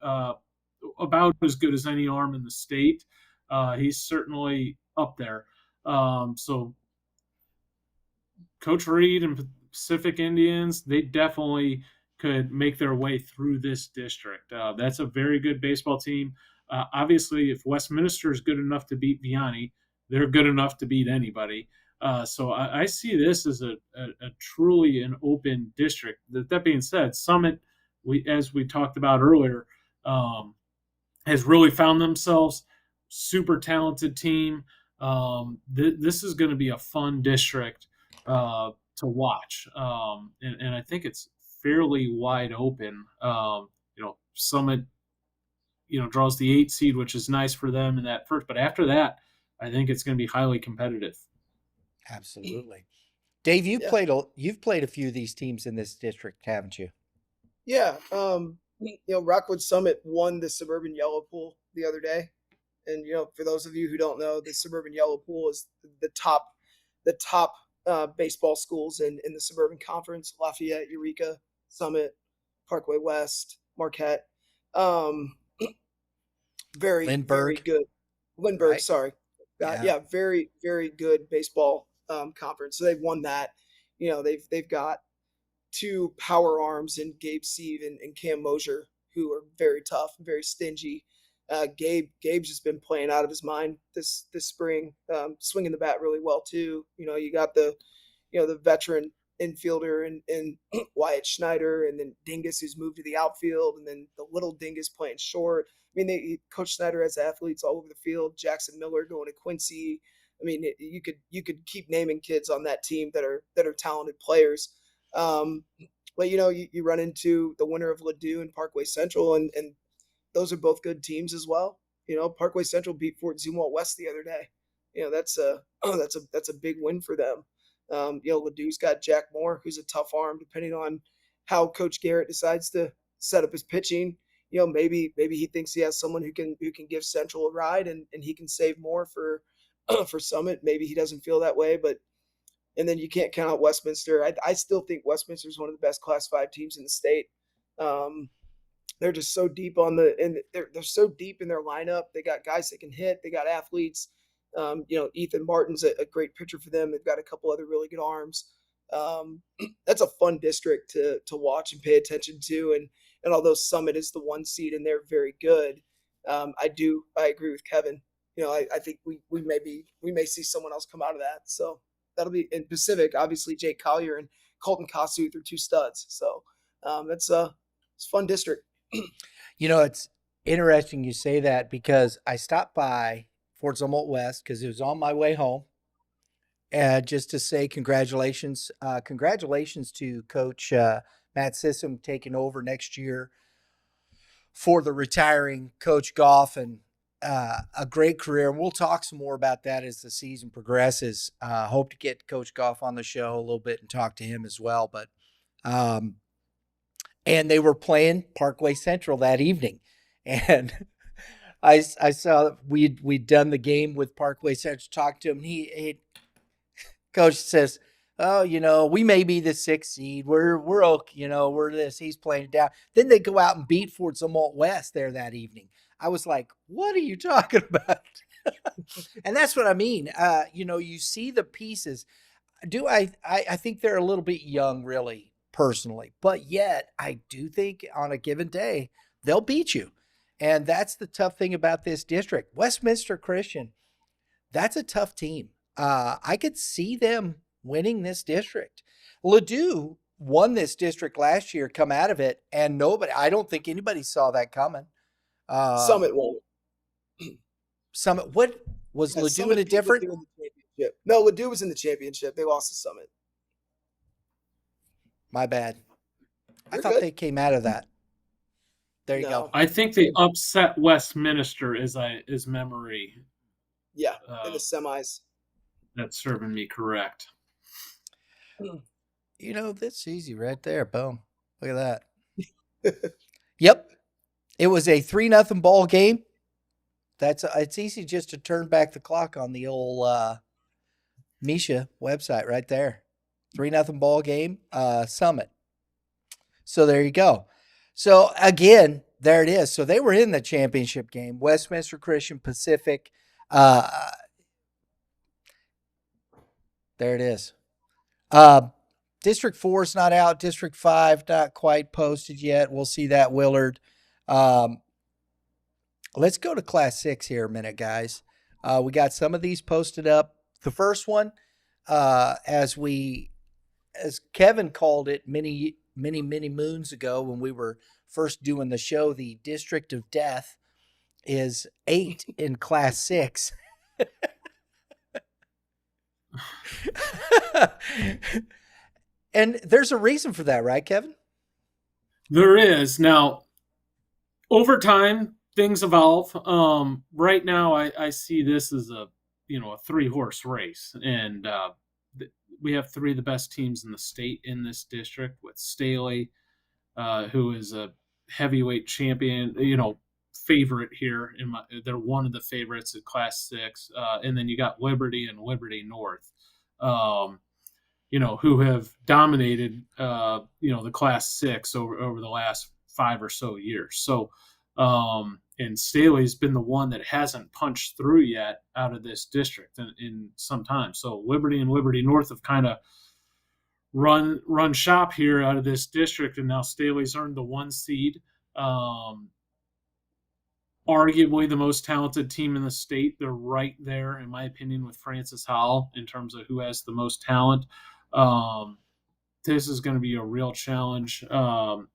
about as good as any arm in the state. He's certainly up there. So Coach Reed and Pacific Indians, they definitely could make their way through this district. That's a very good baseball team. Obviously, if Westminster is good enough to beat Viani, they're good enough to beat anybody. So I see this as a truly an open district. That being said, Summit, as we talked about earlier, has really found themselves super talented team. This is going to be a fun district to watch, and I think it's fairly wide open. Summit, draws the 8 seed, which is nice for them in that first. But after that, I think it's going to be highly competitive. Absolutely. Dave, you've played a few of these teams in this district, haven't you? Yeah. Rockwood Summit won the Suburban Yellow Pool the other day. And, for those of you who don't know, the Suburban Yellow Pool is the top baseball schools in the Suburban Conference: Lafayette, Eureka, Summit, Parkway West, Marquette. Very good. Lindbergh, right. Sorry. Very, very good baseball conference. So they've won that. They've got 2 power arms in Gabe Sieve and Cam Mosier, who are very tough and very stingy. Gabe's just been playing out of his mind this spring, swinging the bat really well too. You got the veteran infielder and Wyatt Schneider, and then Dingus, who's moved to the outfield, and then the little Dingus playing short. I mean, Coach Schneider has athletes all over the field. Jackson Miller going to Quincy. I mean, you could keep naming kids on that team that are talented players. But you run into the winner of Ladue and Parkway Central, and those are both good teams as well. Parkway Central beat Fort Zumwalt West the other day. That's a big win for them. Ladue's got Jack Moore, who's a tough arm, depending on how Coach Garrett decides to set up his pitching. maybe he thinks he has someone who can give Central a ride, and he can save more for for Summit. Maybe he doesn't feel that way, but and then you can't count out Westminster. I still think Westminster is one of the best Class 5 teams in the state. They're just so deep and they're so deep in their lineup. They got guys that can hit. They got athletes. Ethan Martin's a great pitcher for them. They've got a couple other really good arms. That's a fun district to watch and pay attention to. And although Summit is the 1 seed and they're very good, I agree with Kevin. I think we may see someone else come out of that. So that'll be in Pacific. Obviously, Jake Collier and Colton Kasuth are 2 studs. So it's a fun district. It's interesting you say that because I stopped by Fort Zumwalt West because it was on my way home. And just to say congratulations to Coach Matt Sissom taking over next year for the retiring Coach Goff, and a great career. And we'll talk some more about that as the season progresses. Hope to get Coach Goff on the show a little bit and talk to him as well. But and they were playing Parkway Central that evening, and I saw we'd done the game with Parkway Central. Talked to him. He Coach says, "Oh, we may be the 6th seed. We're okay. We're this." He's playing it down. Then they go out and beat Fort Zumwalt West there that evening. I was like, "What are you talking about?" And that's what I mean. You see the pieces. I think they're a little bit young, really, personally, but yet I do think on a given day they'll beat you, and that's the tough thing about this district. Westminster Christian, that's a tough team. I could see them winning this district. Ladue won this district last year, come out of it, and I don't think anybody saw that coming. Summit won't. Summit, what was Ladue in a different? No, Ladue was in the championship. They lost to Summit. My bad. You're I thought good. they came out of that. There you No. go. I think they upset Westminster as memory. Yeah, in the semis. That's serving me correct. That's easy right there. Boom. Look at that. Yep. It was a 3-0 ball game. It's easy just to turn back the clock on the old Misha website right there. 3-0 ball game, Summit. So there you go. So again, there it is. So they were in the championship game. Westminster Christian Pacific. There it is. District 4 is not out. District 5 not quite posted yet. We'll see that, Willard. Let's go to Class 6 here a minute, guys. We got some of these posted up. The first one, as Kevin called it many moons ago when we were first doing the show, the District of Death is 8 in Class 6. And there's a reason for that, right, Kevin? There is. Now, over time, things evolve. Right now, I see this as a 3-horse race, and we have 3 of the best teams in the state in this district, with Staley, who is a heavyweight champion, favorite here. They're one of the favorites at Class 6, and then you got Liberty and Liberty North, who have dominated, the Class 6 over the last 5 or so years. So, and Staley's been the one that hasn't punched through yet out of this district in some time. So Liberty and Liberty North have kind of run shop here out of this district, and now Staley's earned the 1 seed. Arguably the most talented team in the state. They're right there, in my opinion, with Francis Howell in terms of who has the most talent. This is going to be a real challenging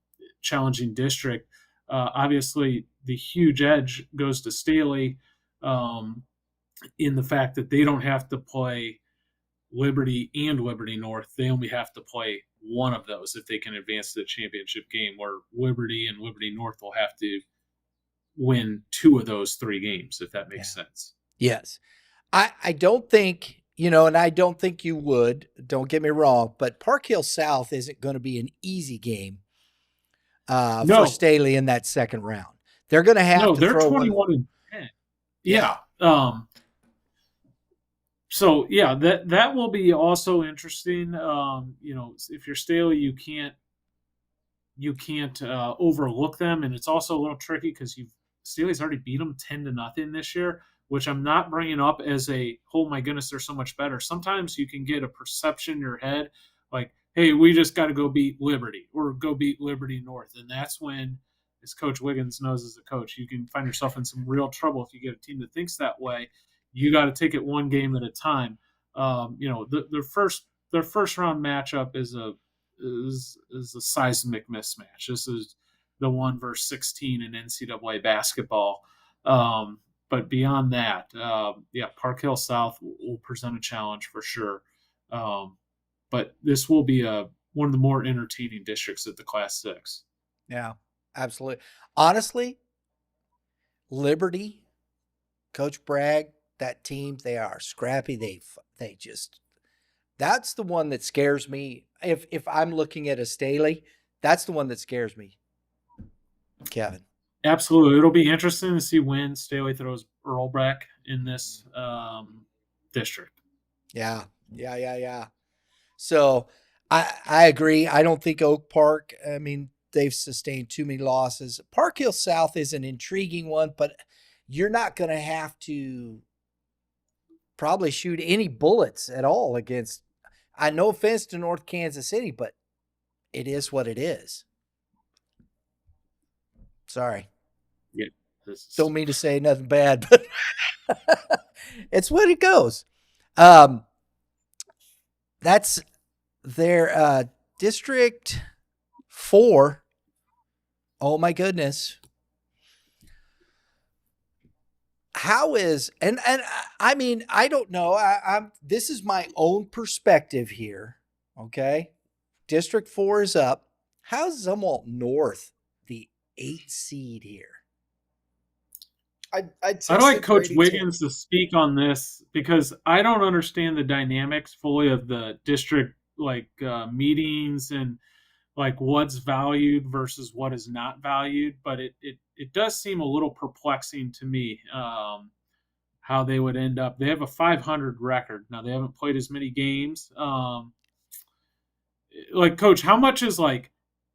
district. Obviously, the huge edge goes to Staley in the fact that they don't have to play Liberty and Liberty North. They only have to play one of those if they can advance to the championship game, where Liberty and Liberty North will have to win 2 of those 3 games, if that makes sense. Yes. I don't think, and I don't think you would, don't get me wrong, but Park Hill South isn't going to be an easy game. for No, Staley in that second round. They're going to have no, to they're throw 21-10. Yeah. Yeah. So yeah, that will be also interesting. If you're Staley, you can't overlook them, and it's also a little tricky because Staley's already beat them 10-0 this year, which I'm not bringing up as a oh my goodness they're so much better. Sometimes you can get a perception in your head like, hey, we just got to go beat Liberty or go beat Liberty North, and that's when, as Coach Wiggins knows as a coach, you can find yourself in some real trouble if you get a team that thinks that way. You got to take it one game at a time. Their first round matchup is a seismic mismatch. This is the 1 versus 16 in NCAA basketball. But beyond that, Park Hill South will present a challenge for sure. But this will be one of the more entertaining districts at the Class 6. Yeah, absolutely. Honestly, Liberty, Coach Bragg, that team, they are scrappy. They just, that's the one that scares me. If I'm looking at a Staley, that's the one that scares me, Kevin. Absolutely. It'll be interesting to see when Staley throws Earlbreck in this district. Yeah. So I agree. I don't think Oak Park, I mean, they've sustained too many losses. Park Hill South is an intriguing one, but you're not going to have to probably shoot any bullets at all against, no offense to North Kansas City, but it is what it is. Sorry. Yeah. Don't mean to say nothing bad, but it's what it goes. That's their District 4. Oh my goodness. How is, and I mean, I don't know. This is my own perspective here. Okay. District 4 is up. How's Zumwalt North the 8th seed here? I'd I'd like Coach Brady Wiggins to speak on this because I don't understand the dynamics fully of the district meetings and like what's valued versus what is not valued. But it does seem a little perplexing to me how they would end up. They have a 500 record. Now they haven't played as many games. Coach, how much is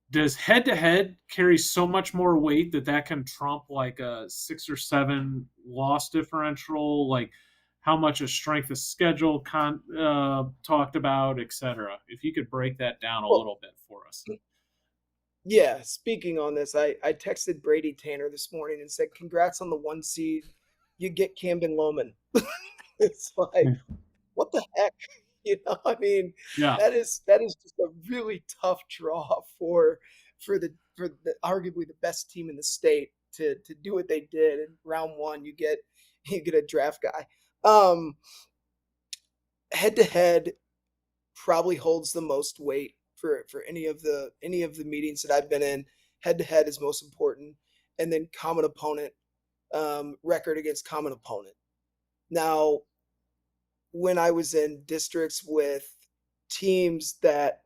does head-to-head carry so much more weight that can trump like a 6 or 7 loss differential? Like how much is strength of schedule talked about, etc. If you could break that down a little bit for us. Yeah, speaking on this, I texted Brady Tanner this morning and said, congrats on the 1 seed. You get Camden Loman. It's like, what the heck? I mean, Yeah. that is just a really tough draw for the arguably the best team in the state to do what they did in round 1. You get a draft guy. Head to head probably holds the most weight for any of the meetings that I've been in. Head to head is most important, and then common opponent, record against common opponent. Now, when I was in districts with teams that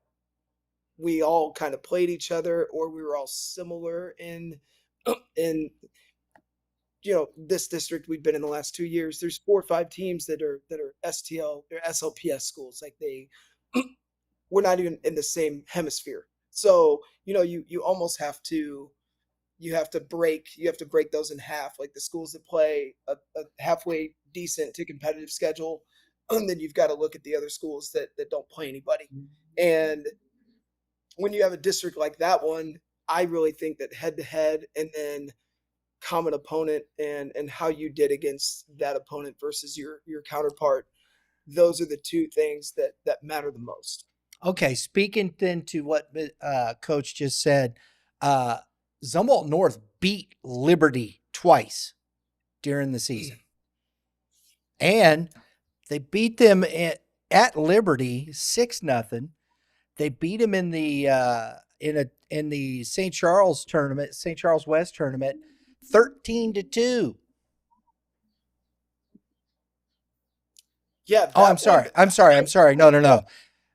we all kind of played each other or we were all similar in this district we've been in the last 2 years, there's 4 or 5 teams that are STL or SLPS schools. Like we're not even in the same hemisphere. So, you almost have to break those in half. Like the schools that play a halfway decent to competitive schedule, and then you've got to look at the other schools that don't play anybody. And when you have a district like that one, I really think that head to head and then common opponent and how you did against that opponent versus your counterpart, those are the 2 things that matter the most. Okay, speaking then to what Coach just said, Zumwalt North beat Liberty twice during the season. And they beat them at Liberty 6-0. They beat them in the in the St. Charles tournament, St. Charles West tournament, 13-2. Yeah. Oh, I'm sorry. No.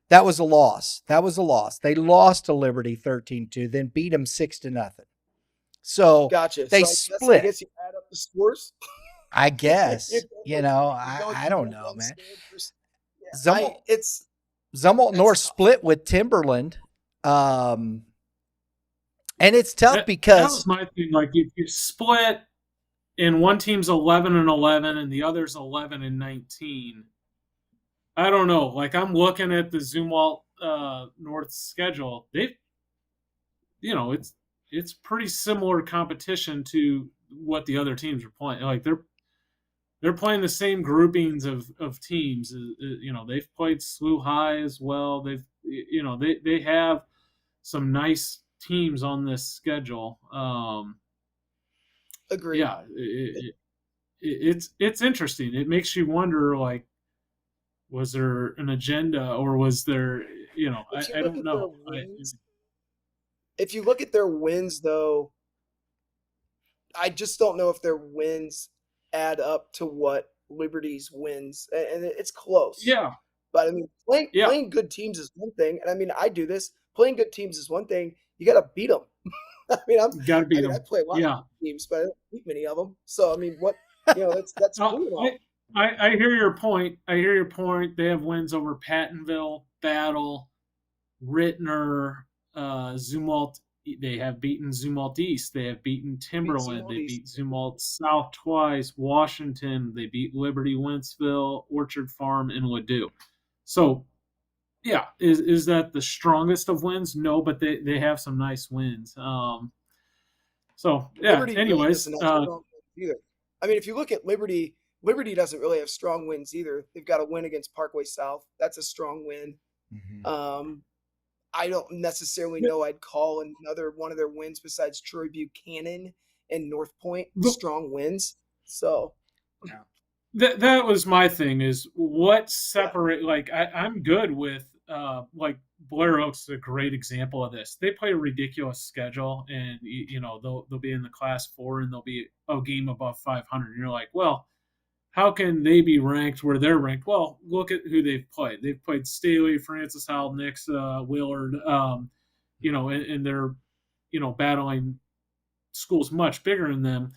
That was a loss. They lost to Liberty 13-2, then beat them 6-0. So Gotcha. they So I split. guess you add up the scores. I guess. You're I don't know, one man. stand yeah, Zumwalt, it's Zumwalt North tough. split with Timberland. And it's tough That because was my thing. Like, if you split and one team's 11-11 and the other's 11-19, I don't know. Like, I'm looking at the Zumwalt North schedule. It's pretty similar competition to what the other teams are playing. Like, they're playing the same groupings of teams. They've played SLU High as well. They have some nice teams on this schedule. Agreed. Yeah, it's interesting. It makes you wonder, like, was there an agenda, or was there, I don't know. If you look at their wins, though, I just don't know if their wins add up to what Liberty's wins, and it's close. Yeah, But I mean, yeah. playing good teams is one thing, and I mean, I do this. Playing good teams is one thing. You got to beat them. I mean, You got to beat them. I play a lot Yeah. of teams, but I don't beat many of them. So I mean, that's Well, cool. I hear your point. They have wins over Pattonville, Battle, Rittner, Zumwalt. They have beaten Zumwalt East. They have beaten Timberland. Zumwalt They East. beat Zumwalt South twice. Washington. They beat Liberty, Wentzville, Orchard Farm, and Ladue. So, yeah, is that the strongest of wins? No, but they have some nice wins. So yeah. Liberty really Anyways, doesn't have strong wins either. I mean, if you look at Liberty doesn't really have strong wins either. They've got a win against Parkway South. That's a strong win. I don't necessarily know I'd call another one of their wins besides Troy Buchanan and North Point strong wins. So that was my thing, is what separate, like, I'm good with like Blair Oaks is a great example of this. They play a ridiculous schedule, and they'll be in the Class 4 and they'll be a game above 500. And you're like, well, how can they be ranked where they're ranked? Well, look at who they've played. They've played Staley, Francis Howell, Nix, Willard, and they're, battling schools much bigger than them.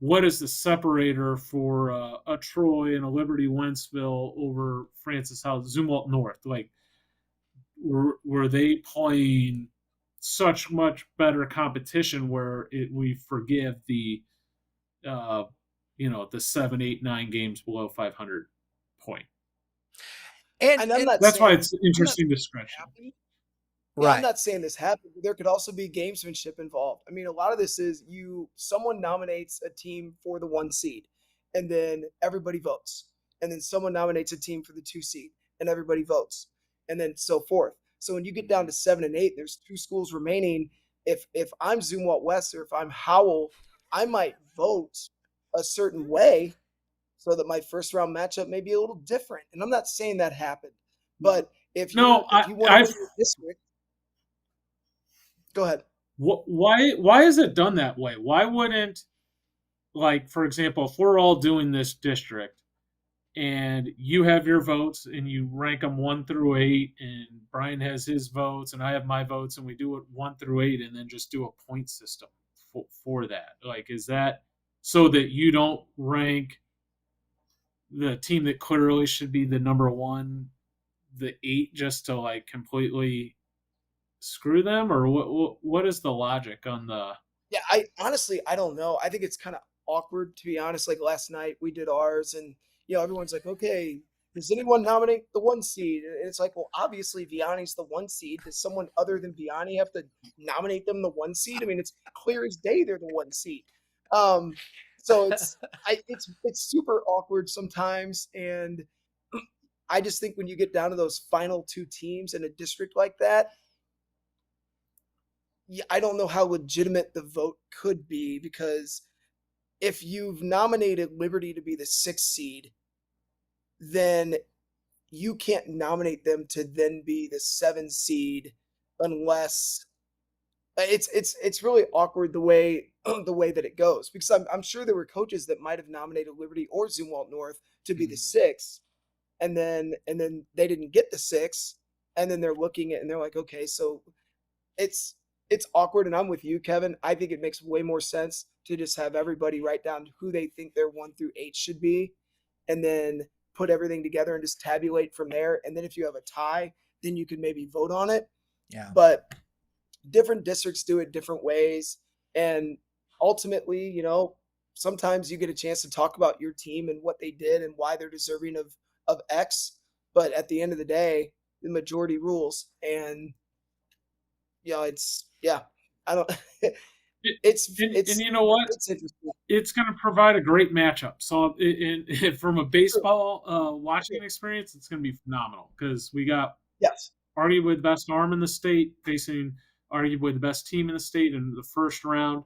What is the separator for a Troy and a Liberty Wentzville over Francis Howell, Zumwalt North? Like, were they playing such much better competition where we forgive the the 7, 8, 9 games below 500 point. And that's why it's interesting to scratch. Right. I'm not saying this happened. There could also be gamesmanship involved. I mean, a lot of this is someone nominates a team for the 1 seed, and then everybody votes. And then someone nominates a team for the 2 seed, and everybody votes, and then so forth. So when you get down to 7 and 8, there's 2 schools remaining. If I'm Zumwalt West or if I'm Howell, I might vote a certain way so that my first round matchup may be a little different. And I'm not saying that happened, but if you want to win your district, go ahead. Why is it done that way? Why wouldn't, like, for example, if we're all doing this district and you have your votes and you rank them 1 through 8, and Brian has his votes and I have my votes, and we do it 1 through 8 and then just do a point system for that? Like, is that so that you don't rank the team that clearly should be the number 1, the 8, just to, like, completely screw them? Or what is the logic on the... Yeah, I honestly don't know. I think it's kind of awkward, to be honest. Like, last night we did ours, and everyone's like, okay, does anyone nominate the 1 seed? And it's like, well, obviously Viani's the 1 seed. Does someone other than Viani have to nominate them the 1 seed? I mean, it's clear as day they're the 1 seed. So it's super awkward sometimes, and I just think when you get down to those final 2 teams in a district like that, I don't know how legitimate the vote could be, because if you've nominated Liberty to be the 6th seed, then you can't nominate them to then be the 7 seed unless it's really awkward the way that it goes, because I'm sure there were coaches that might have nominated Liberty or Zumwalt North to be the 6th, and then they didn't get the 6th, and then they're looking at and they're like, okay, so it's awkward. And I'm with you, Kevin. I think it makes way more sense to just have everybody write down who they think their 1 through 8 should be, and then put everything together and just tabulate from there. And then if you have a tie, then you can maybe vote on it. Yeah. But different districts do it different ways. And ultimately, sometimes you get a chance to talk about your team and what they did and why they're deserving of X. But at the end of the day, the majority rules. And, I don't, and you know what? It's interesting. It's going to provide a great matchup. So from a baseball watching experience, it's going to be phenomenal because we got arguably the best arm in the state facing arguably the best team in the state in the first round.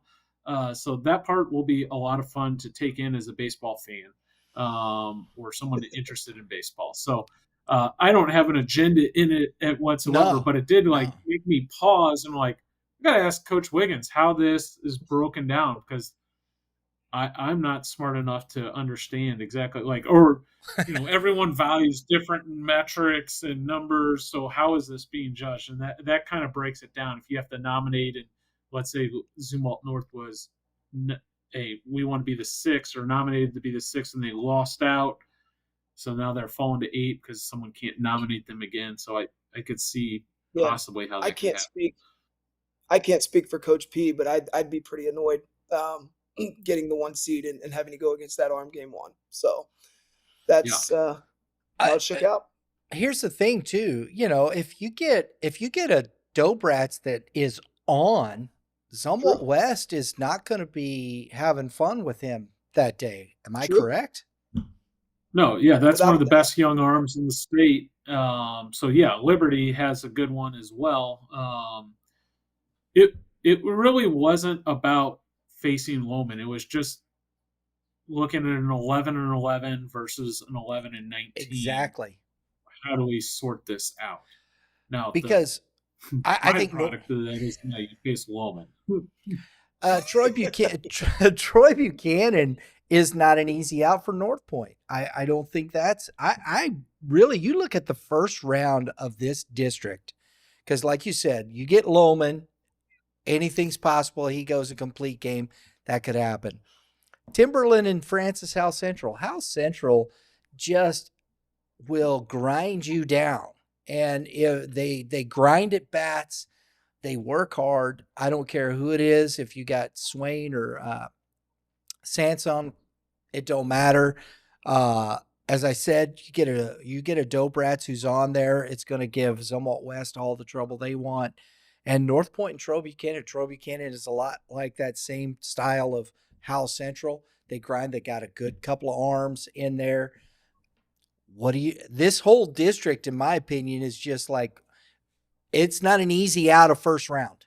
So that part will be a lot of fun to take in as a baseball fan or someone interested in baseball. So I don't have an agenda in it whatsoever, but it did make me pause and I got to ask Coach Wiggins how this is broken down because I'm not smart enough to understand exactly everyone values different metrics and numbers. So how is this being judged? And that kind of breaks it down. If you have to nominate, and let's say Zumwalt North was we want to be the 6 or nominated to be the 6 and they lost out. So now they're falling to 8 because someone can't nominate them again. So I could see possibly how that I can't speak for Coach P, but I'd be pretty annoyed getting the 1 seed and having to go against that arm game 1. So that's how it shook out. Here's the thing too, if you get a Dobrats that is on, Zumwalt West is not going to be having fun with him that day. Am I correct? No, that's one of the best young arms in the state. Liberty has a good one as well. It really wasn't about facing Loman. It was just looking at an 11-11 versus an 11-19. Exactly. How do we sort this out? Now, because I think product of that is you face Loman. Troy Buchanan is not an easy out for North Point. I don't think that's I really, you look at the first round of this district, because like you said, you get Loman, anything's possible. He goes a complete game. That could happen. Timberland and Francis House Central. House Central just will grind you down. And if they grind at bats, they work hard. I don't care who it is. If you got Swain or Sansom, it don't matter. As I said, you get a Dobrats who's on there. It's going to give Zumwalt West all the trouble they want. And North Point and Troy Buchanan is a lot like that same style of House Central. They grind. They got a good couple of arms in there. This whole district, in my opinion, is just it's not an easy out of first round.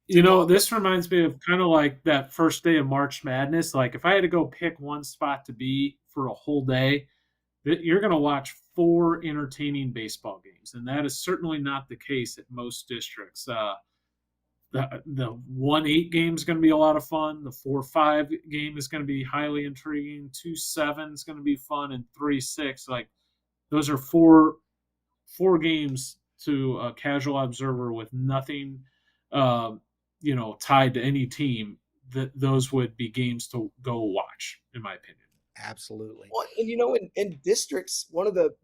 This reminds me of kind of like that first day of March Madness. Like if I had to go pick one spot to be for a whole day, you're going to watch 4 entertaining baseball games. And that is certainly not the case at most districts. The 1-8 game is going to be a lot of fun. The 4-5 game is going to be highly intriguing. 2-7 is going to be fun, and 3-6. Those are four games to a casual observer with nothing, tied to any team. Those would be games to go watch, in my opinion. Absolutely. Well, and in districts, one of the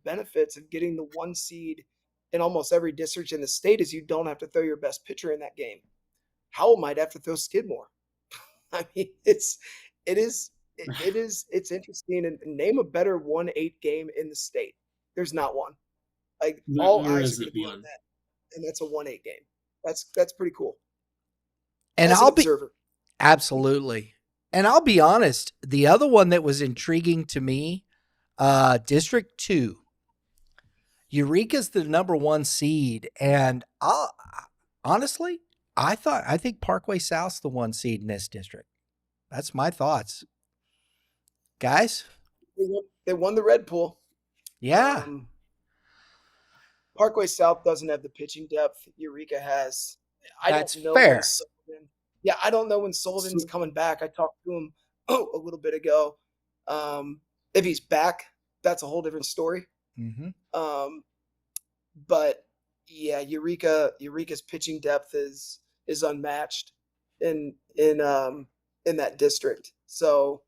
benefits of getting the 1 seed in almost every district in the state is you don't have to throw your best pitcher in that game. Howell might have to throw Skidmore. I mean, it's interesting. And name a better 1-8 game in the state. There's not one. All eyes are going to be on that, and that's a 1-8 game. That's pretty cool. And I'll be absolutely. And I'll be honest, the other one that was intriguing to me, District 2. Eureka's the number 1 seed, and honestly, I think Parkway South's the 1 seed in this district. That's my thoughts. Guys? They won the Red Pool. Yeah. Parkway South doesn't have the pitching depth Eureka has. That's fair. I don't know when Sullivan's coming back. I talked to him a little bit ago. If he's back, that's a whole different story. Mm-hmm. but yeah, Eureka's pitching depth is unmatched in in that district. So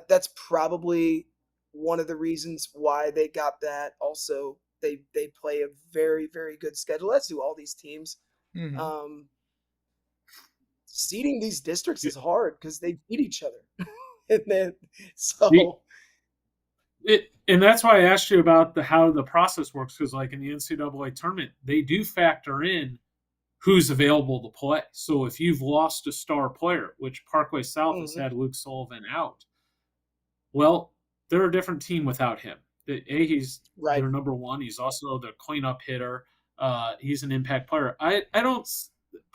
that's probably one of the reasons why they got that. Also, they play a very very good schedule, as do all these teams. Mhm. Um, Seeding these districts is hard because they beat each other, and then so And that's why I asked you about how the process works, because like in the NCAA tournament, they do factor in who's available to play. So if you've lost a star player, which Parkway South has mhm, had Luke Sullivan out, well, they're a different team without him. He's right. their number one. He's also the cleanup hitter. He's an impact player. I don't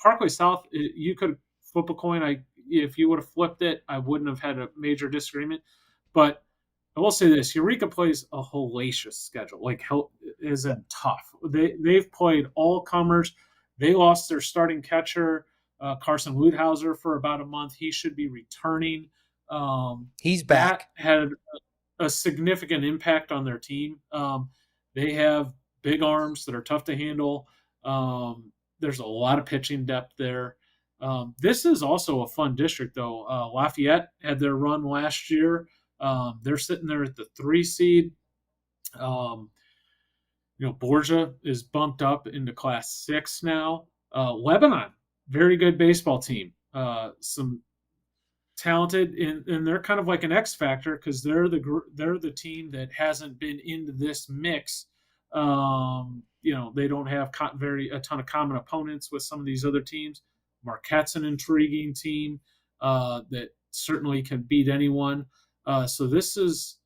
Parkway South. You could flip a coin. If you would have flipped it, I wouldn't have had a major disagreement. But I will say this: Eureka plays a hellacious schedule. Like hell is Yeah. in tough. They've played all comers. They lost their starting catcher Carson Ludhauser for about a month. He should be returning. He's That back. had a significant impact on their team. They have big arms that are tough to handle. There's a lot of pitching depth there. This is also a fun district, though. Lafayette had their run last year. They're sitting there at the 3 seed. Um, Borgia is bumped up into Class 6 now. Lebanon, very good baseball team. Some talented, and they're kind of like an X factor because they're the team that hasn't been into this mix. They don't have a ton of common opponents with some of these other teams. Marquette's an intriguing team that certainly can beat anyone. So this is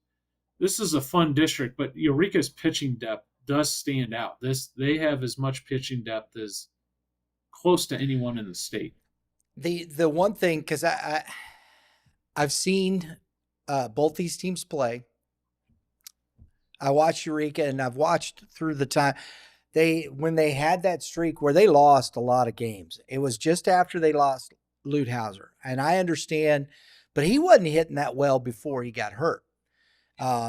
a fun district, but Eureka's pitching depth does stand out. They have as much pitching depth as close to anyone in the state. The one thing, because I've seen both these teams play. I watched Eureka, and I've watched through the time when they had that streak where they lost a lot of games. It was just after they lost Ludhauser, and I understand, but he wasn't hitting that well before he got hurt.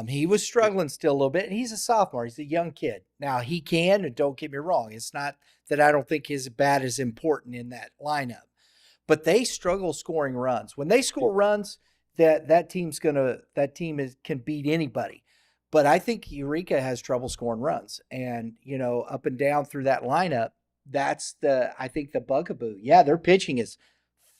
He was struggling still a little bit, and he's a sophomore. He's a young kid. Now he can, and don't get me wrong, it's not that I don't think his bat is important in that lineup, but they struggle scoring runs. When they score runs, that team can beat anybody. But I think Eureka has trouble scoring runs, and up and down through that lineup. That's I think the bugaboo. Yeah, their pitching is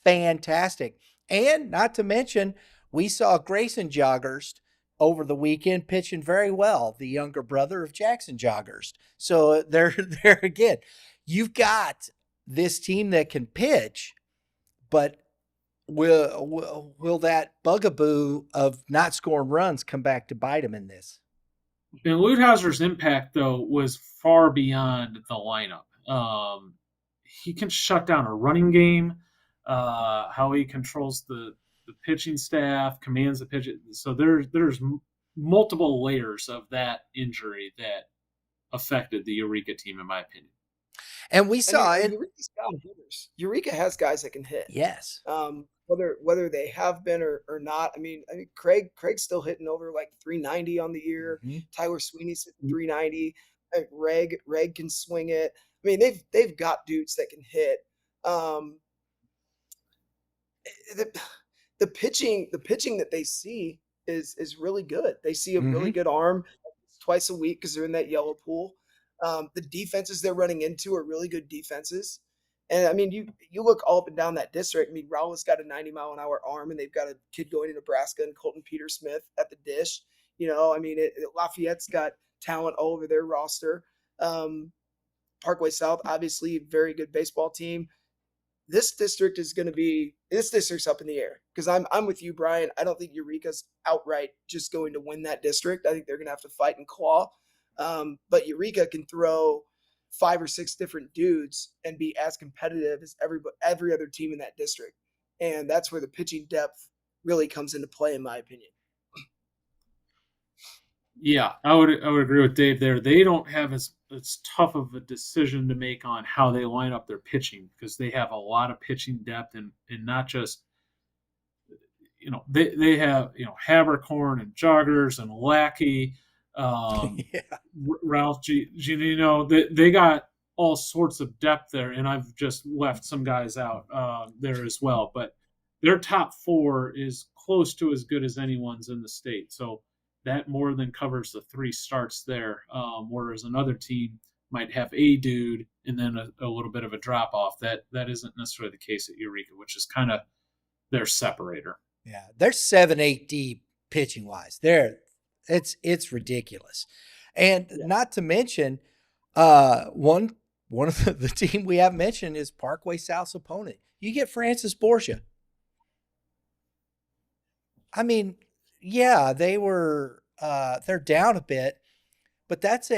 fantastic, and not to mention we saw Grayson Joggerst over the weekend pitching very well, the younger brother of Jackson Joggerst. So there again, you've got this team that can pitch, but will that bugaboo of not scoring runs come back to bite them in this? And Ludhauser's impact, though, was far beyond the lineup. He can shut down a running game, how he controls the pitching staff, commands the pitch. So there's multiple layers of that injury that affected the Eureka team, in my opinion. And we saw it. Eureka's got hitters. Eureka has guys that can hit. Yes. Whether they have been or not. I mean, Craig's still hitting over like 390 on the year. Mm-hmm. Tyler Sweeney's hitting 390. Reg can swing it. I mean, they've got dudes that can hit. The pitching that they see is really good. They see a really good arm twice a week because they're in that yellow pool. The defenses they're running into are really good defenses. And I mean, you look all up and down that district. I mean, Rowland's got a 90-mile-an-hour arm, and they've got a kid going to Nebraska and Colton Peter-Smith at the dish. I mean, Lafayette's got talent all over their roster. Parkway South, obviously, very good baseball team. This district's up in the air because I'm with you, Brian. I don't think Eureka's outright just going to win that district. I think they're going to have to fight and claw. But Eureka can throw 5 or 6 different dudes and be as competitive as every other team in that district. And that's where the pitching depth really comes into play, in my opinion. Yeah, I would agree with Dave there. They don't have as tough of a decision to make on how they line up their pitching because they have a lot of pitching depth and not just they have Habercorn and Joggers and Lackey. Yeah. Ralph Giannino. They got all sorts of depth there, and I've just left some guys out there as well. But their top four is close to as good as anyone's in the state. So that more than covers the three starts there. Whereas another team might have a dude and then a little bit of a drop off. That isn't necessarily the case at Eureka, which is kind of their separator. Yeah, they're 7-8 deep pitching wise. It's ridiculous, and not to mention, one of the team we haven't mentioned is Parkway South's opponent. You get Francis Borgia. I mean, yeah, they're down a bit, but that's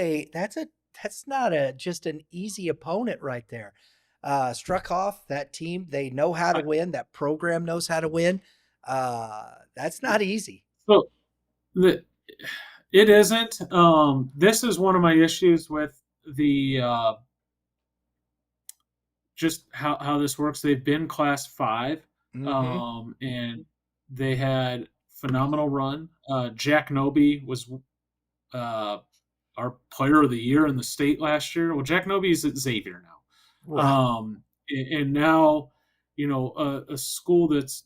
not just an easy opponent right there. Struckhoff, that team, they know how to win. That program knows how to win. That's not easy. So it isn't. This is one of my issues with the just how this works. They've been Class 5, and they had phenomenal run. Jack Noby was our player of the year in the state last year. Well, Jack Noby's at Xavier now. Right. And now, a school that's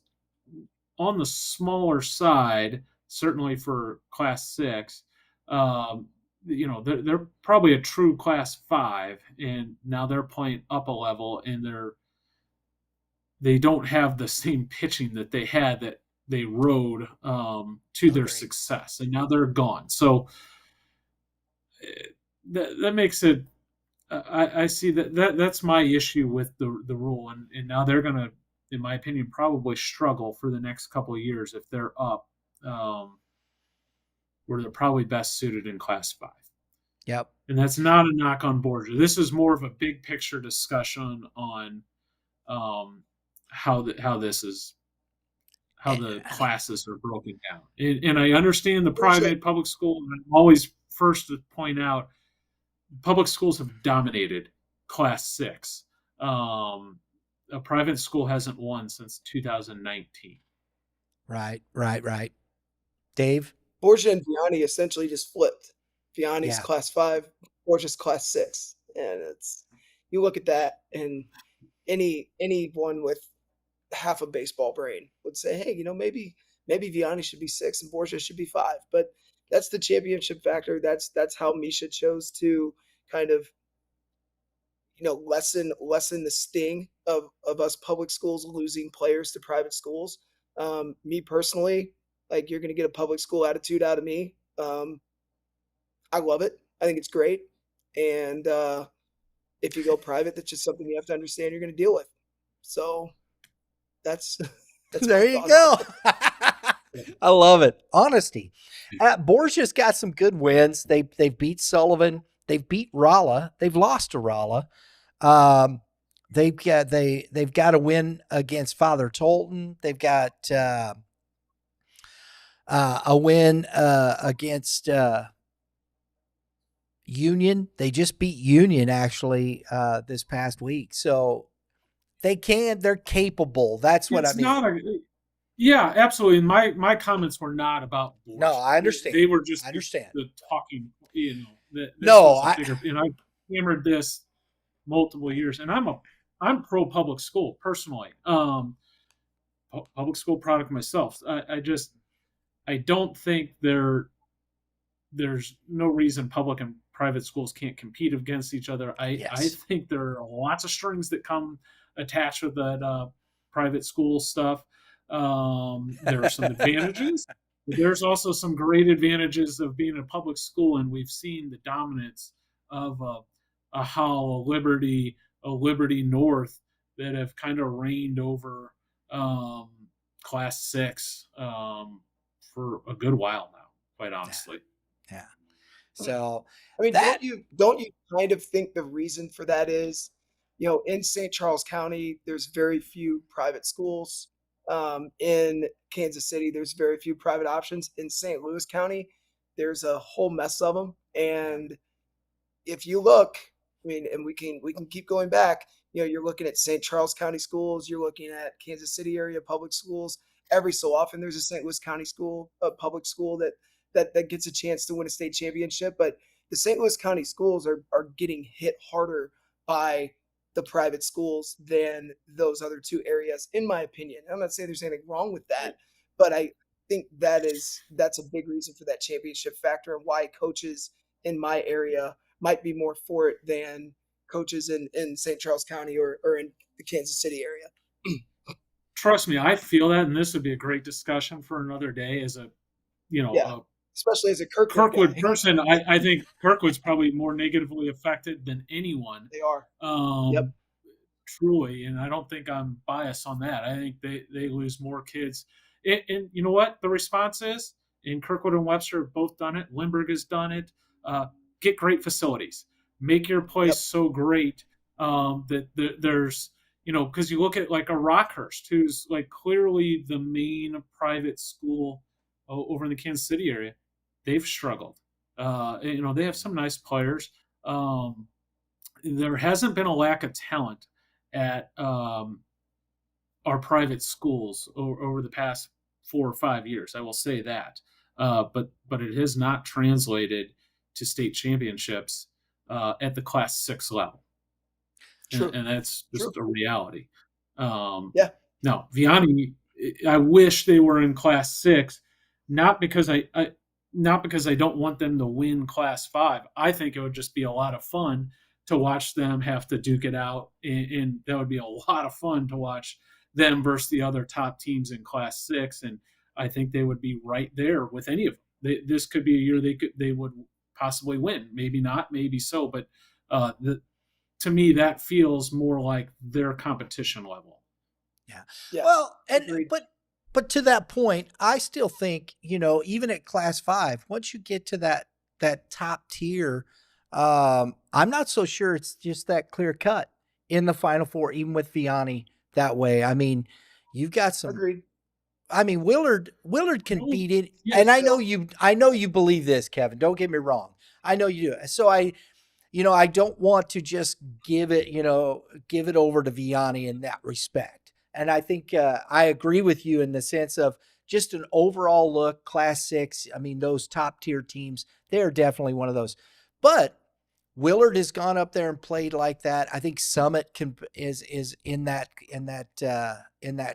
on the smaller side, certainly for Class 6, they're probably a true Class 5, and now they're playing up a level, and they don't have the same pitching that they had that they rode to their success, and now they're gone. So that makes it. I see that's my issue with the rule, and now they're going to, in my opinion, probably struggle for the next couple of years if they're up, where they're probably best suited in Class 5. Yep. And that's not a knock on Borgia. This is more of a big picture discussion on how the classes are broken down. And I understand the private public school, and I'm always first to point out public schools have dominated Class 6. A private school hasn't won since 2019. Right. Dave? Borgia and Viani essentially just flipped. Viani's Class 5, Borgia's Class 6. And you look at that, and anyone with half a baseball brain would say, hey, maybe Viani should be 6 and Borgia should be 5. But that's the championship factor. That's how Misha chose to kind of lessen the sting of us public schools losing players to private schools. Me personally, like, you're going to get a public school attitude out of me. I love it. I think it's great. And if you go private, that's just something you have to understand you're going to deal with. So that's there you go. I love it. Honesty. Borgia's got some good wins. They've beat Sullivan. They've beat Rolla. They've lost to Rolla. They've got a win against Father Tolton. They've got a win against Union. They just beat Union actually this past week. So they're capable. That's what I mean. Yeah, absolutely. And my comments were not about Borgia. No, I understand. They were just the talking, and I hammered this multiple years, and I'm pro public school personally. Public school product myself. I don't think there's no reason public and private schools can't compete against each other. I think there are lots of strings that come attached with that private school stuff. There are some advantages. But there's also some great advantages of being a public school, and we've seen the dominance of a Howell, a Liberty North that have kind of reigned over Class 6 for a good while now, quite honestly. Yeah. So I mean, don't you kind of think the reason for that is, in St. Charles County, there's very few private schools. In Kansas City, there's very few private options. In St. Louis County, there's a whole mess of them. And if you look, I mean, and we can keep going back, you're looking at St. Charles County schools, you're looking at Kansas City area public schools. Every so often there's a St. Louis County school, a public school that gets a chance to win a state championship. But the St. Louis County schools are getting hit harder by the private schools than those other two areas, in my opinion. I'm not saying there's anything wrong with that, but I think that's a big reason for that championship factor and why coaches in my area might be more for it than coaches in St. Charles County or in the Kansas City area. Trust me, I feel that, and this would be a great discussion for another day. As a, Yeah. Especially as a Kirkwood guy. person, I think Kirkwood's probably more negatively affected than anyone. They are. Yep. Truly, and I don't think I'm biased on that. I think they lose more kids. And you know what the response is? And Kirkwood and Webster have both done it. Lindbergh has done it. Get great facilities. Make your place so great that there's, because you look at like a Rockhurst, who's like clearly the main private school over in the Kansas City area. They've struggled. They have some nice players. There hasn't been a lack of talent at our private schools over the past 4 or 5 years. I will say that, but it has not translated to state championships at the Class 6 level, and that's just a reality. No, Viani. I wish they were in Class 6, not because I don't want them to win Class 5. I think it would just be a lot of fun to watch them have to duke it out, and that would be a lot of fun to watch them versus the other top teams in Class 6. And I think they would be right there with any of them. This could be a year they would possibly win. Maybe not, maybe so. But to me, that feels more like their competition level. Yeah. Well, but to that point, I still think, even at Class 5, once you get to that top tier, I'm not so sure it's just that clear cut in the Final Four, even with Viani that way. I mean, you've got some. Agreed. I mean, Willard can beat it, and I know you believe this, Kevin. Don't get me wrong. I know you do. So I don't want to just give it over to Viani in that respect. And I think I agree with you in the sense of just an overall look, Class 6. I mean, those top tier teams, they're definitely one of those. But Willard has gone up there and played like that. I think Summit is in that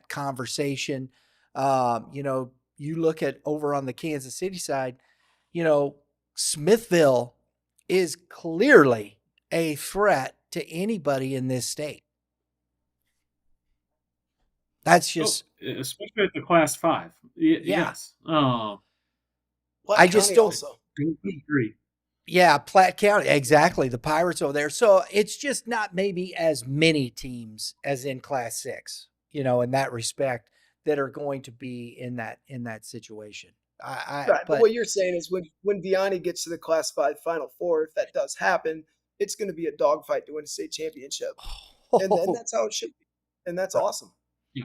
conversation. You look at over on the Kansas City side, Smithville is clearly a threat to anybody in this state. That's just especially at the Class 5. Yes. I just don't agree. Yeah, Platte County, exactly. The Pirates over there. So it's just not maybe as many teams as in Class 6, in that respect, that are going to be in that situation. But what you're saying is when Viani gets to the Class 5 Final Four, if that does happen, it's going to be a dogfight to win a state championship. And that's how it should be. And that's awesome. Yeah.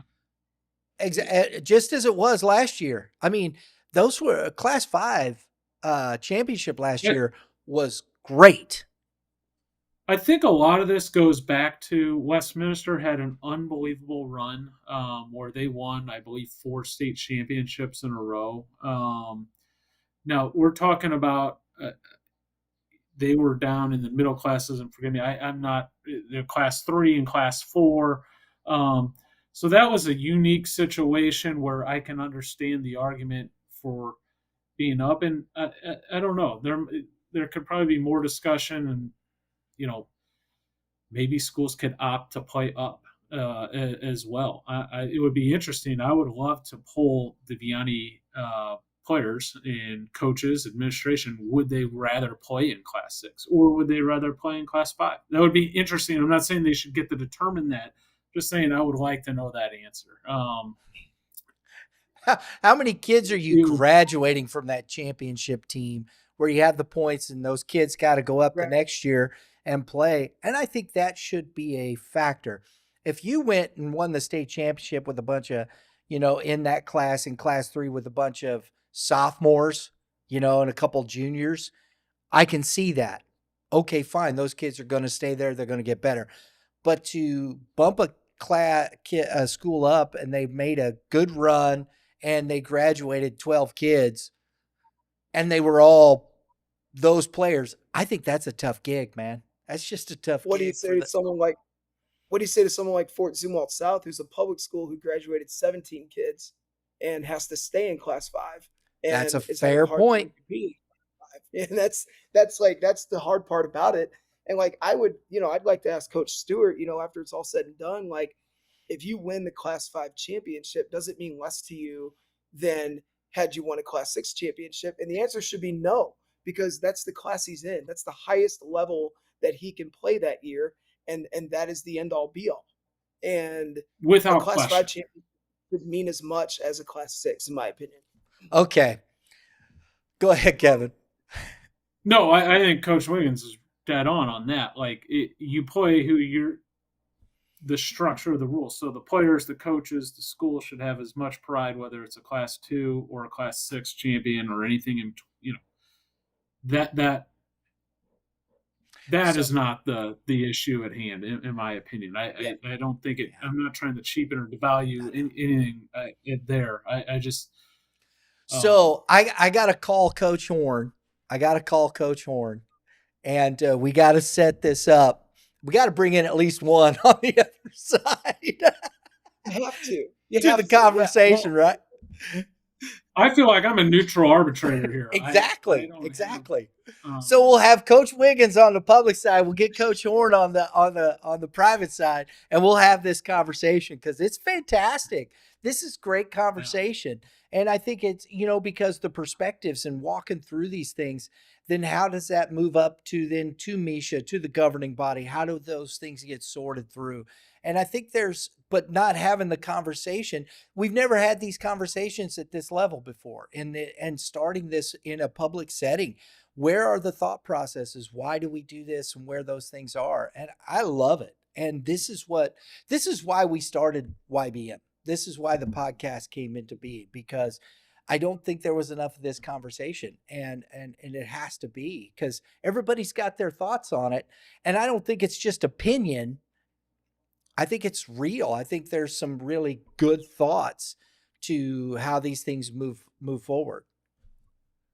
Just as it was last year. I mean, those were Class 5 championship last year was great. I think a lot of this goes back to Westminster had an unbelievable run where they won, I believe, 4 state championships in a row. Now, we're talking about they were down in the middle classes, and forgive me, I'm not Class 3 and Class 4. So that was a unique situation where I can understand the argument for being up. And I don't know. There could probably be more discussion, and maybe schools could opt to play up as well. It would be interesting. I would love to poll the Viani players and coaches, administration. Would they rather play in Class 6 or would they rather play in Class 5? That would be interesting. I'm not saying they should get to determine that. Just saying I would like to know that answer. How many kids are you graduating from that championship team where you have the points and those kids got to go up the next year and play? And I think that should be a factor. If you went and won the state championship with a bunch of, in that class, in Class 3 with a bunch of sophomores, and a couple juniors, I can see that. Okay, fine. Those kids are going to stay there. They're going to get better. But to bump a school up and they've made a good run and they graduated 12 kids, and they were all those players. I think that's a tough gig, man. That's just a tough What do you gig say to someone like what do you say to someone like Fort Zumwalt South, who's a public school who graduated 17 kids and has to stay in class 5 That's a and is having a fair hard time point. competing in class 5? And that's the hard part about it. And like I would, I'd like to ask Coach Stewart, after it's all said and done, like if you win the class 5 championship, does it mean less to you than had you won a class 6 championship? And the answer should be no, because that's the class he's in. That's the highest level that he can play that year. And that is the end all be all. And a Without class question. 5 championship would mean as much as a class 6, in my opinion. Okay. Go ahead, Kevin. No, I think Coach Wiggins is dead on that. Like you play who you're the structure of the rules. So the players, the coaches, the school should have as much pride, whether it's a class 2 or a class 6 champion or anything in, that is not the issue at hand, in my opinion. I don't think it. I'm not trying to cheapen or devalue anything there. I just. So I got to call Coach Horn. And we got to set this up. We got to bring in at least one on the other side. You have to. To the conversation, right? I feel like I'm a neutral arbitrator here. Exactly. So we'll have Coach Wiggins on the public side. We'll get Coach Horn on the private side, and we'll have this conversation because it's fantastic. This is great conversation. Yeah. And I think it's, because the perspectives and walking through these things, then how does that move up to Misha, to the governing body? How do those things get sorted through? And I think but not having the conversation, we've never had these conversations at this level before and starting this in a public setting. Where are the thought processes? Why do we do this and where those things are? And I love it. And this is why we started YBM. This is why the podcast came into being, because I don't think there was enough of this conversation, and it has to be, because everybody's got their thoughts on it. And I don't think it's just opinion. I think it's real. I think there's some really good thoughts to how these things move forward.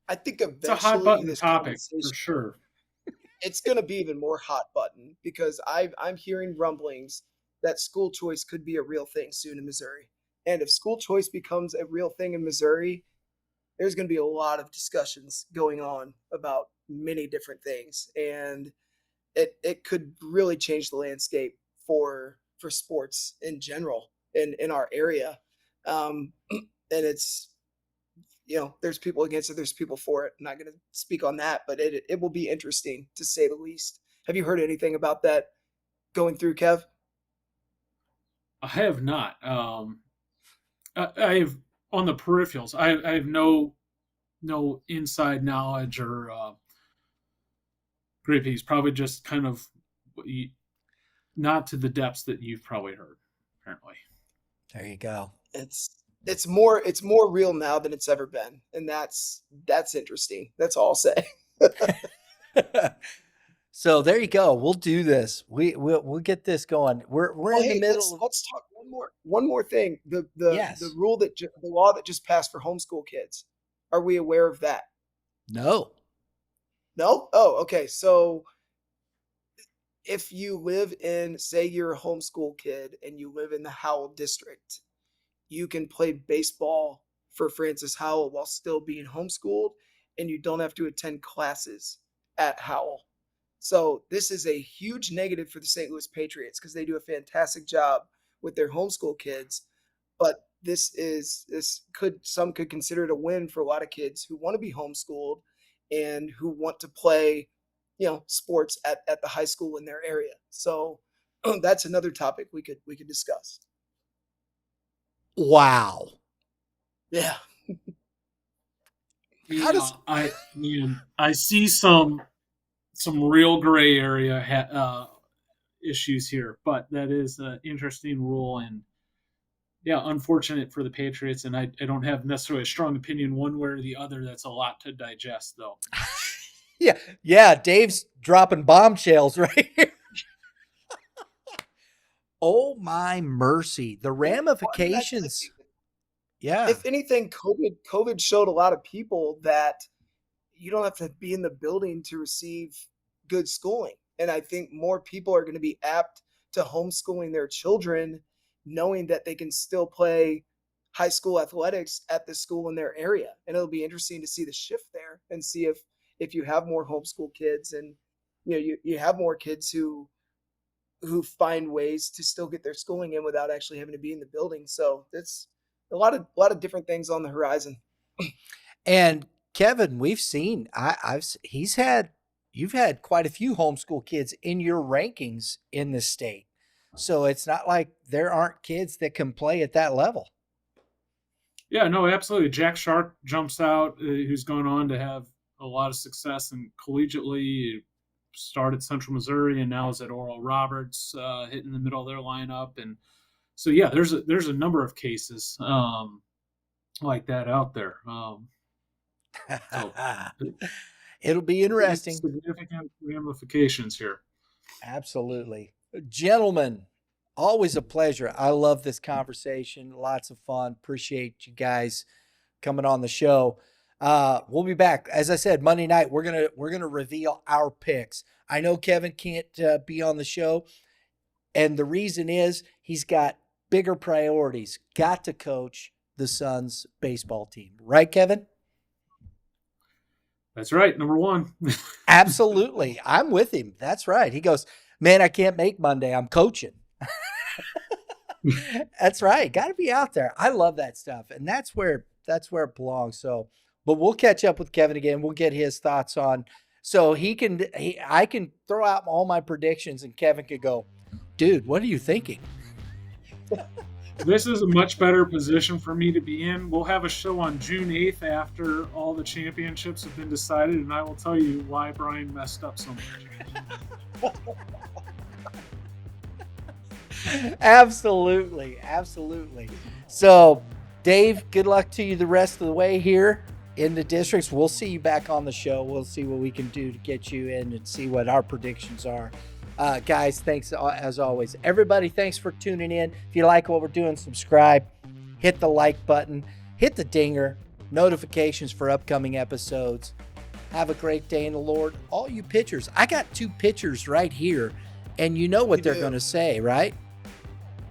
I think eventually it's a hot button topic for sure. It's going to be even more hot button, because I'm hearing rumblings that school choice could be a real thing soon in Missouri. And if school choice becomes a real thing in Missouri, there's going to be a lot of discussions going on about many different things. And it could really change the landscape for sports in general in our area. And it's, there's people against it, there's people for it. I'm not going to speak on that, but it will be interesting, to say the least. Have you heard anything about that going through, Kev? I have not. I have on the peripherals. I have no inside knowledge or great piece. Probably just kind of not to the depths that you've probably heard. Apparently, there you go. It's more real now than it's ever been, and that's interesting. That's all I'll say. So there you go. We'll do this. We'll get this going. We're in the middle. Let's talk one more thing. The rule the law that just passed for homeschool kids. Are we aware of that? No. Oh, okay. So if you live say you're a homeschool kid and you live in the Howell district, you can play baseball for Francis Howell while still being homeschooled, and you don't have to attend classes at Howell. So this is a huge negative for the St. Louis Patriots, because they do a fantastic job with their homeschool kids. But some could consider it a win for a lot of kids who want to be homeschooled and who want to play, sports at the high school in their area. So that's another topic we could discuss. Wow. Yeah. I see some real gray area issues here, but that is an interesting rule, and unfortunate for the Patriots. And I don't have necessarily a strong opinion one way or the other. That's a lot to digest, though. Yeah. Dave's dropping bombshells right here. Oh my mercy! The ramifications. Yeah. If anything, COVID showed a lot of people that you don't have to be in the building to receive good schooling. And I think more people are going to be apt to homeschooling their children, knowing that they can still play high school athletics at the school in their area. And it'll be interesting to see the shift there and see if you have more homeschool kids, and you have more kids who find ways to still get their schooling in without actually having to be in the building. So it's a lot of different things on the horizon. And Kevin, we've seen you've had quite a few homeschool kids in your rankings in the state. So it's not like there aren't kids that can play at that level. Yeah, no, absolutely. Jack Shark jumps out, who's gone on to have a lot of success and collegiately. He started at Central Missouri and now is at Oral Roberts, hitting the middle of their lineup. And so, yeah, there's a number of cases like that out there. So It'll be interesting. Significant ramifications here. Absolutely. Gentlemen, always a pleasure. I love this conversation. Lots of fun. Appreciate you guys coming on the show. We'll be back. As I said, Monday night, we're gonna reveal our picks. I know Kevin can't be on the show, and the reason is he's got bigger priorities. Got to coach the Suns baseball team. Right, Kevin? That's right. Number one. Absolutely. I'm with him. That's right. He goes, man, I can't make Monday. I'm coaching. That's right. Got to be out there. I love that stuff. And that's where it belongs. So, but we'll catch up with Kevin again. We'll get his thoughts on, so I can throw out all my predictions and Kevin could go, dude, what are you thinking? This is a much better position for me to be in. We'll have a show on June 8th after all the championships have been decided, and I will tell you why Brian messed up so much. Absolutely. So, Dave, good luck to you the rest of the way here in the districts. We'll see you back on the show. We'll see what we can do to get you in and see what our predictions are. Guys, thanks as always. Everybody, thanks for tuning in. If you like what we're doing, subscribe, hit the like button, hit the dinger, notifications for upcoming episodes. Have a great day in the Lord. All you pitchers, I got 2 pitchers right here, and you know what they're going to say, right?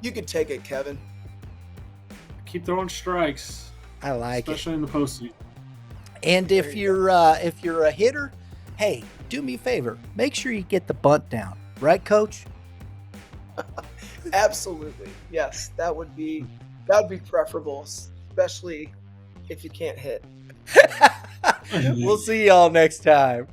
You can take it, Kevin. Keep throwing strikes. I like especially in the postseason. And if you're a hitter, hey, do me a favor. Make sure you get the bunt down. Right, Coach? Absolutely. Yes, that would be preferable, especially if you can't hit. We'll see y'all next time.